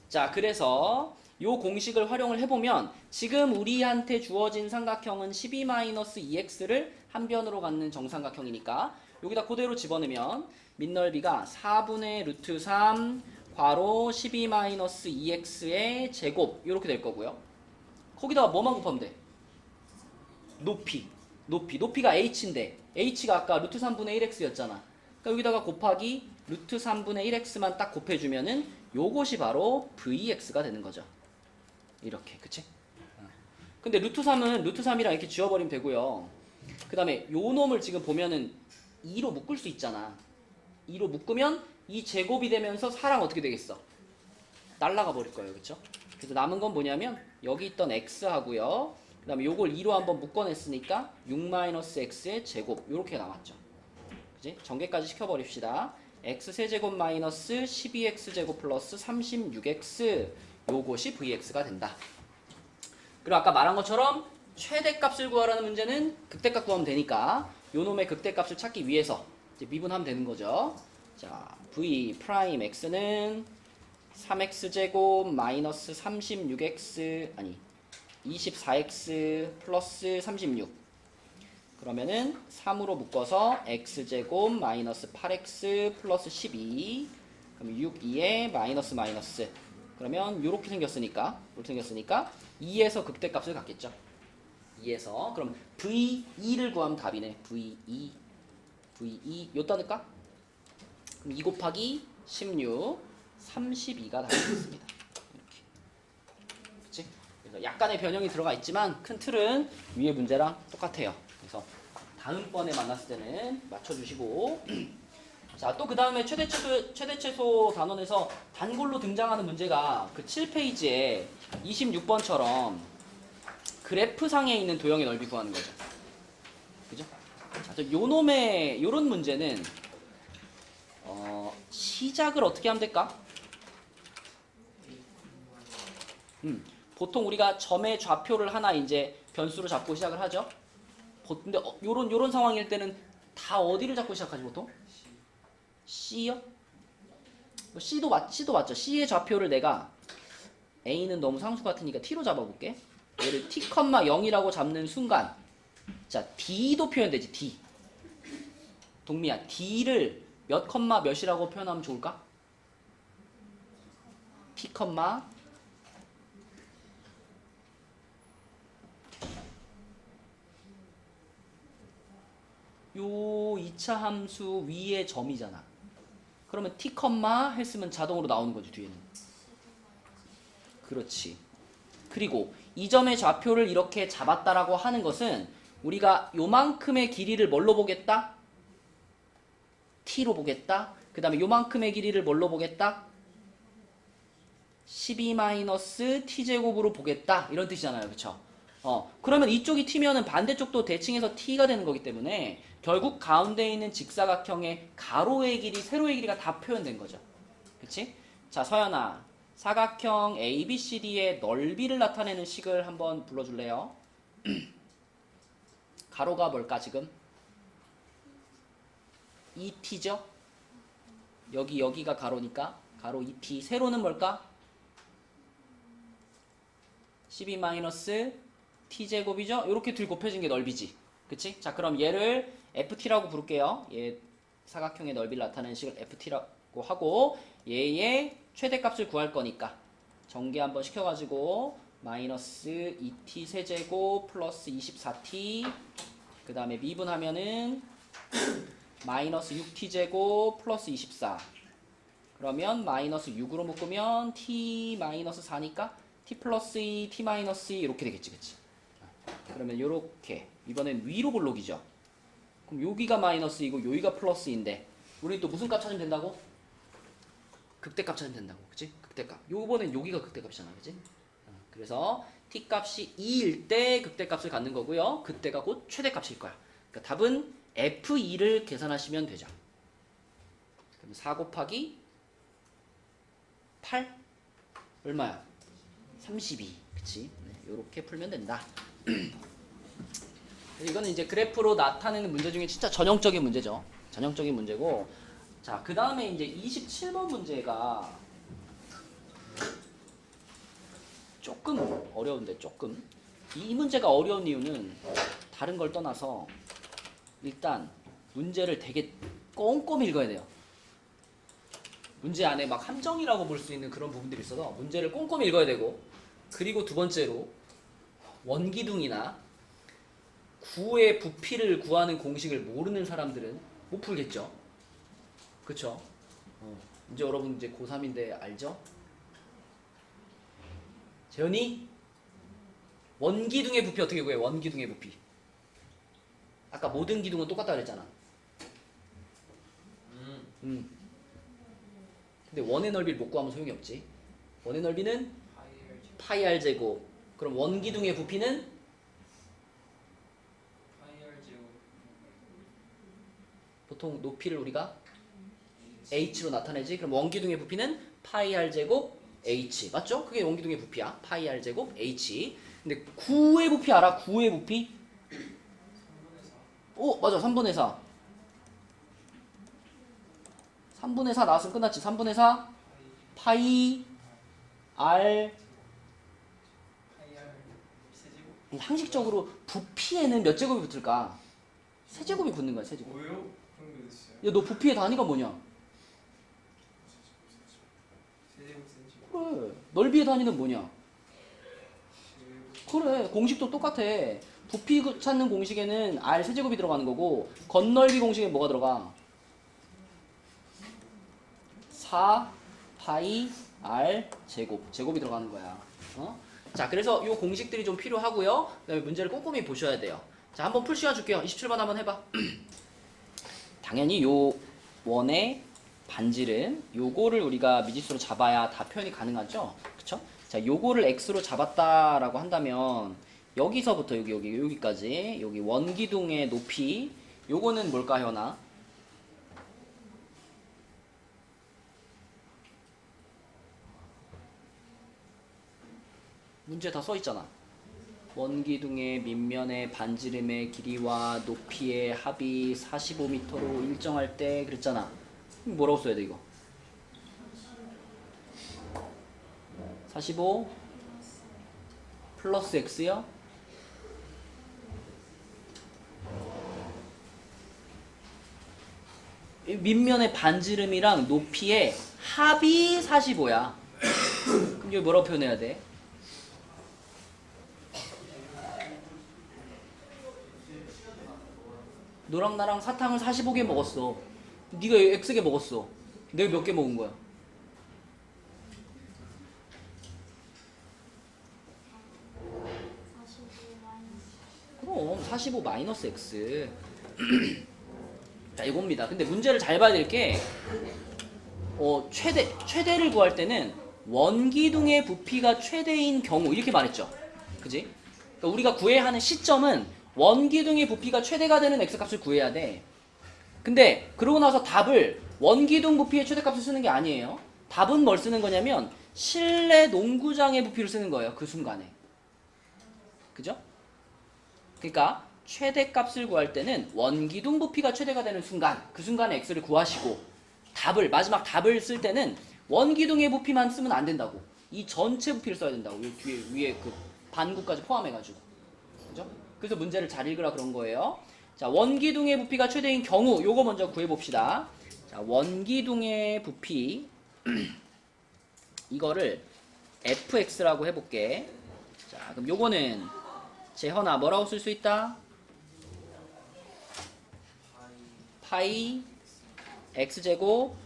자, 그래서 요 공식을 활용을 해보면 지금 우리한테 주어진 삼각형은 12-2x를 한 변으로 갖는 정삼각형이니까 여기다 그대로 집어넣으면 밑넓이가 4분의 루트 3 괄호 12-2x의 제곱 이렇게 될 거고요. 거기다가 뭐만 곱하면 돼? 높이가 h인데 h가 아까 루트 3분의 1x였잖아. 그러니까 여기다가 곱하기 루트 3분의 1x만 딱 곱해주면은 요것이 바로 vx가 되는 거죠. 이렇게, 그치? 근데 루트 3은 루트 3이랑 이렇게 지워버리면 되고요. 그 다음에 요 놈을 지금 보면은 2로 묶을 수 있잖아. 2로 묶으면 이 제곱이 되면서 4랑 어떻게 되겠어? 날라가 버릴 거예요. 그쵸? 그래서 남은 건 뭐냐면 여기 있던 x하고요. 그 다음에 요걸 2로 한번 묶어냈으니까 6-x의 제곱 요렇게 남았죠. 그치? 전개까지 시켜버립시다. x 세제곱 마이너스 12x제곱 플러스 36x 요것이 vx가 된다. 그리고 아까 말한 것처럼 최대값을 구하라는 문제는 극대값 구하면 되니까 요놈의 극대값을 찾기 위해서 이제 미분하면 되는 거죠. 자, v 프라임 x는 3x제곱 마이너스 36x 아니 24x 플러스 36 그러면은 3으로 묶어서 x제곱 마이너스 8x 플러스 12 그럼 6, 2에 마이너스 그러면 요렇게 생겼으니까 2에서 극대값을 갖겠죠. 2에서 그럼 v2를 구하면 답이네. v2 요따 넣을까? 그럼 2 곱하기 16 32가 답이 되겠습니다. 이렇게. 그치? 그래서 약간의 변형이 들어가 있지만 큰 틀은 위에 문제랑 똑같아요. 그래서 다음번에 만났을 때는 맞춰주시고 자, 또 그 다음에 최대최소 단원에서 단골로 등장하는 문제가 그 7페이지에 26번처럼 그래프상에 있는 도형의 넓이 구하는 거죠. 그죠? 자, 요런 문제는 시작을 어떻게 하면 될까? 보통 우리가 점의 좌표를 하나 이제 변수로 잡고 시작을 하죠. 근데 요런 상황일 때는 다 어디를 잡고 시작하지 보통? C요? C도 맞죠. C의 좌표를 내가 A는 너무 상수 같으니까 T로 잡아볼게. 얘를 T, 0이라고 잡는 순간 자, D도 표현되지. D. 동미야, D를 몇 컴마 몇이라고 표현하면 좋을까? T, 요 2차 함수 위에 점이잖아. 그러면 t, 했으면 자동으로 나오는 거지 뒤에는. 그렇지. 그리고 이 점의 좌표를 이렇게 잡았다라고 하는 것은 우리가 요만큼의 길이를 뭘로 보겠다? t로 보겠다. 그 다음에 요만큼의 길이를 뭘로 보겠다? 12-t제곱으로 보겠다. 이런 뜻이잖아요. 그쵸? 그러면 이쪽이 t면은 반대쪽도 대칭해서 t가 되는 거기 때문에 결국 가운데 있는 직사각형의 가로의 길이, 세로의 길이가 다 표현된 거죠. 그치? 자, 서연아. 사각형 ABCD의 넓이를 나타내는 식을 한번 불러줄래요? 가로가 뭘까 지금? ET죠? 여기가 가로니까 가로 ET. 세로는 뭘까? 12-t제곱이죠? 이렇게 둘 곱해진 게 넓이지. 그치? 자, 그럼 얘를 FT라고 부를게요. 얘 사각형의 넓이를 나타내는 식을 FT라고 하고 얘의 최대값을 구할 거니까 전개 한번 시켜가지고 마이너스 2t 세제곱 플러스 24t 그 다음에 미분하면은 마이너스 6t제곱 플러스 24. 그러면 마이너스 6으로 묶으면 t 마이너스 4니까 t 플러스 2, t 마이너스 2 이렇게 되겠지, 그치? 그러면 요렇게 이번엔 위로 볼록이죠. 그럼 여기가 마이너스이고 여기가 플러스인데 우리 또 무슨 값 찾으면 된다고? 극대값 찾으면 된다고, 그치? 극대값. 요번엔 여기가 극대값이잖아, 그치? 그래서 t 값이 2일 때 극대값을 갖는 거고요. 그때가 곧 최대값일 거야. 그러니까 답은 f2를 계산하시면 되죠. 그럼 4 곱하기 8? 얼마야? 32. 그치? 네, 요렇게 풀면 된다. 이거는 이제 그래프로 나타내는 문제 중에 진짜 전형적인 문제죠. 전형적인 문제고. 자, 그 다음에 이제 27번 문제가 조금 어려운데, 조금. 이 문제가 어려운 이유는 다른 걸 떠나서 일단 문제를 되게 꼼꼼히 읽어야 돼요. 문제 안에 막 함정이라고 볼 수 있는 그런 부분들이 있어서 문제를 꼼꼼히 읽어야 되고, 그리고 두 번째로 원기둥이나 구의 부피를 구하는 공식을 모르는 사람들은 못 풀겠죠. 그쵸? 이제 여러분 이제 고3인데 알죠? 재현이? 원기둥의 부피 어떻게 구해? 원기둥의 부피. 아까 모든 기둥은 똑같다 그랬잖아. 근데 원의 넓이를 못 구하면 소용이 없지. 원의 넓이는 파이 r 제곱. 그럼 원기둥의 부피는 보통 높이를 우리가 h로 나타내지. 그럼 원기둥의 부피는 파이 r 제곱 h. 맞죠? 그게 원기둥의 부피야. 파이 r 제곱 h. 근데 9의 부피 알아? 9의 부피? 오, 맞아. 3분의 4. 3분의 4 나왔으면 끝났지. 3분의 4 파이 r. 상식적으로 부피에는 몇 제곱이 붙을까? 세제곱이 붙는 거야. 세제곱. 뭐요? 그런 게 있어요? 야, 너 부피의 단위가 뭐냐? 세제곱 센티미터. 그래. 넓이의 단위는 뭐냐? 그래. 공식도 똑같아. 부피 찾는 공식에는 r 세제곱이 들어가는 거고, 건넓이 공식에 뭐가 들어가? 4 파이 r 제곱. 제곱이 들어가는 거야. 자, 그래서 이 공식들이 좀 필요하고요. 그다음에 문제를 꼼꼼히 보셔야 돼요. 자, 한번 풀 시간 줄게요. 27번 한번 해봐. 당연히 요 원의 반지름, 요거를 우리가 미지수로 잡아야 다 표현이 가능하죠. 그쵸? 자, 요거를 x로 잡았다라고 한다면 여기서부터 여기까지 여기 원기둥의 높이, 요거는 뭘까, 현아? 문제 다 써있잖아. 원기둥의 밑면의 반지름의 길이와 높이의 합이 45m로 일정할 때 그랬잖아. 뭐라고 써야 돼 이거? 45 플러스 x요? 밑면의 반지름이랑 높이의 합이 45야. 그럼 여기 뭐라고 표현해야 돼? 너랑 나랑 사탕을 45개 먹었어. 네가 X개 먹었어. 내가 몇 개 먹은 거야? 그럼 45 마이너스 X. 자, 이겁니다. 근데 문제를 잘 봐야 될 게 최대를 구할 때는 원기둥의 부피가 최대인 경우 이렇게 말했죠. 그지? 그러니까 우리가 구해야 하는 시점은 원기둥의 부피가 최대가 되는 x값을 구해야 돼. 근데 그러고 나서 답을 원기둥 부피의 최대값을 쓰는 게 아니에요. 답은 뭘 쓰는 거냐면 실내 농구장의 부피를 쓰는 거예요. 그 순간에. 그죠? 그러니까 최대값을 구할 때는 원기둥 부피가 최대가 되는 순간, 그 순간에 x를 구하시고, 마지막 답을 쓸 때는 원기둥의 부피만 쓰면 안 된다고. 이 전체 부피를 써야 된다고. 이 뒤에 위에 그 반구까지 포함해가지고. 그죠? 그래서 문제를 잘 읽으라 그런 거예요. 자, 원기둥의 부피가 최대인 경우 요거 먼저 구해봅시다. 자, 원기둥의 부피 이거를 fx라고 해볼게. 자, 그럼 요거는 재현아 뭐라고 쓸 수 있다? 파이 x제곱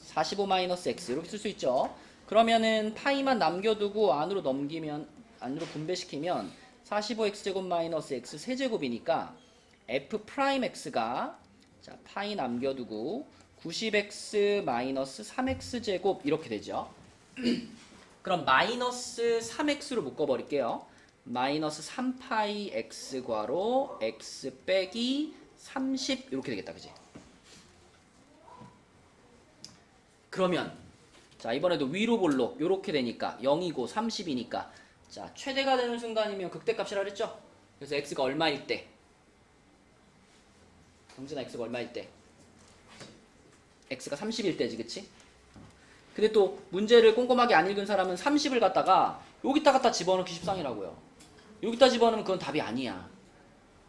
45 마이너스 x 이렇게 쓸 수 있죠. 그러면은 파이만 남겨두고 안으로 넘기면 안으로 분배시키면 45x제곱 마이너스 x 세제곱이니까 f 프라임 x가 자 파이 남겨두고 90x 마이너스 3x제곱 이렇게 되죠. 그럼 마이너스 3x로 묶어버릴게요. 마이너스 3파이 x 괄호 x 빼기 30 이렇게 되겠다. 그지? 그러면 자 이번에도 위로 볼록 이렇게 되니까 0이고 30이니까 자 최대가 되는 순간이면 극대값이라 그랬죠? 그래서 x가 얼마일 때? 경진아 x가 얼마일 때? x가 30일 때지 그치? 근데 또 문제를 꼼꼼하게 안 읽은 사람은 30을 갖다가 여기다 갖다 집어넣기 십상이라고요. 여기다 집어넣으면 그건 답이 아니야.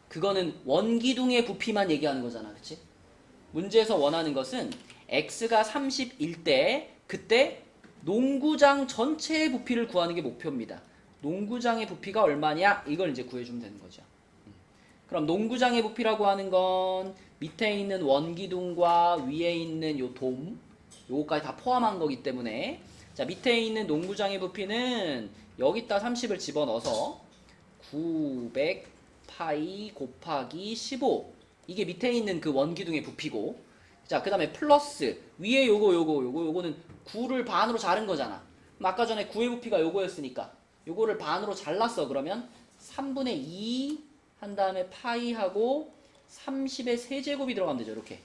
그거는 원기둥의 부피만 얘기하는 거잖아. 그치? 문제에서 원하는 것은 x가 30일 때 그때 농구장 전체의 부피를 구하는 게 목표입니다. 농구장의 부피가 얼마냐? 이걸 이제 구해주면 되는 거죠. 그럼 농구장의 부피라고 하는 건 밑에 있는 원기둥과 위에 있는 요 돔 요거까지 다 포함한 거기 때문에 자 밑에 있는 농구장의 부피는 여기다 30을 집어넣어서 900 파이 곱하기 15 이게 밑에 있는 그 원기둥의 부피고 자 그 다음에 플러스 위에 요거는 9를 반으로 자른 거잖아. 그럼 아까 전에 9의 부피가 요거였으니까 요거를 반으로 잘랐어. 그러면 3분의 2 한 다음에 파이하고 30의 세제곱이 들어가면 되죠. 이렇게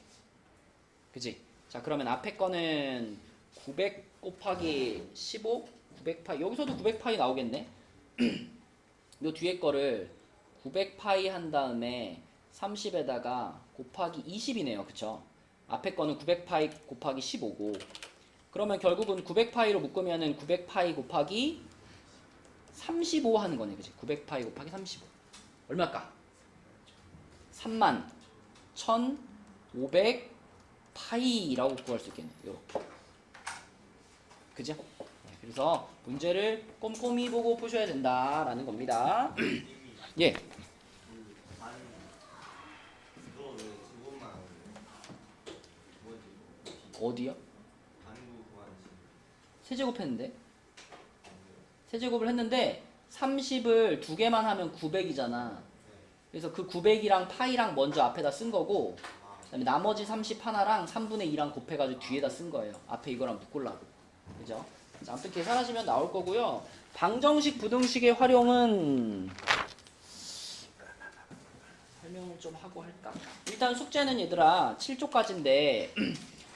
그치? 자 그러면 앞에 거는 900 곱하기 15 900파이 여기서도 900파이 나오겠네. 요 뒤에 거를 900파이 한 다음에 30에다가 곱하기 20이네요. 그쵸? 앞에 거는 900파이 곱하기 15고 그러면 결국은 900파이로 묶으면은 900파이 곱하기 35 하는 거네. 그치? 900파이 곱하기 35 얼마일까? 31,500 파이라고 구할 수 있겠네. 요렇게. 그죠? 네, 그래서 문제를 꼼꼼히 보고 푸셔야 된다라는 겁니다. 예. 이거 왜 그것만 하는 거예요? 뭐지? 어디요? 반구 구하는 세제곱 했는데? 세제곱을 했는데 30을 두 개만 하면 900이잖아. 그래서 그 900이랑 파이랑 먼저 앞에다 쓴 거고 그다음에 나머지 30 하나랑 3분의 2랑 곱해가지고 뒤에다 쓴 거예요. 앞에 이거랑 묶으려고. 그죠? 자, 아무튼 계산하시면 나올 거고요. 방정식, 부등식의 활용은 설명을 좀 하고 할까? 일단 숙제는 얘들아 7조까지인데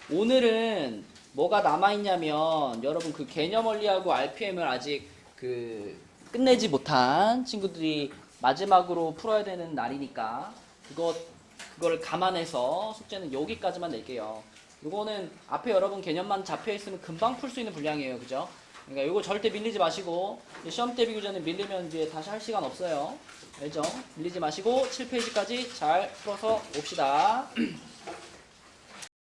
오늘은 뭐가 남아있냐면 여러분 그 개념 원리하고 RPM을 아직 그 끝내지 못한 친구들이 마지막으로 풀어야 되는 날이니까 그거를 감안해서 숙제는 여기까지만 낼게요. 이거는 앞에 여러분 개념만 잡혀있으면 금방 풀 수 있는 분량이에요. 그죠? 그러니까 이거 절대 밀리지 마시고 시험 때 비교전에 밀리면 이제 다시 할 시간 없어요. 알죠? 밀리지 마시고 7페이지까지 잘 풀어서 옵시다.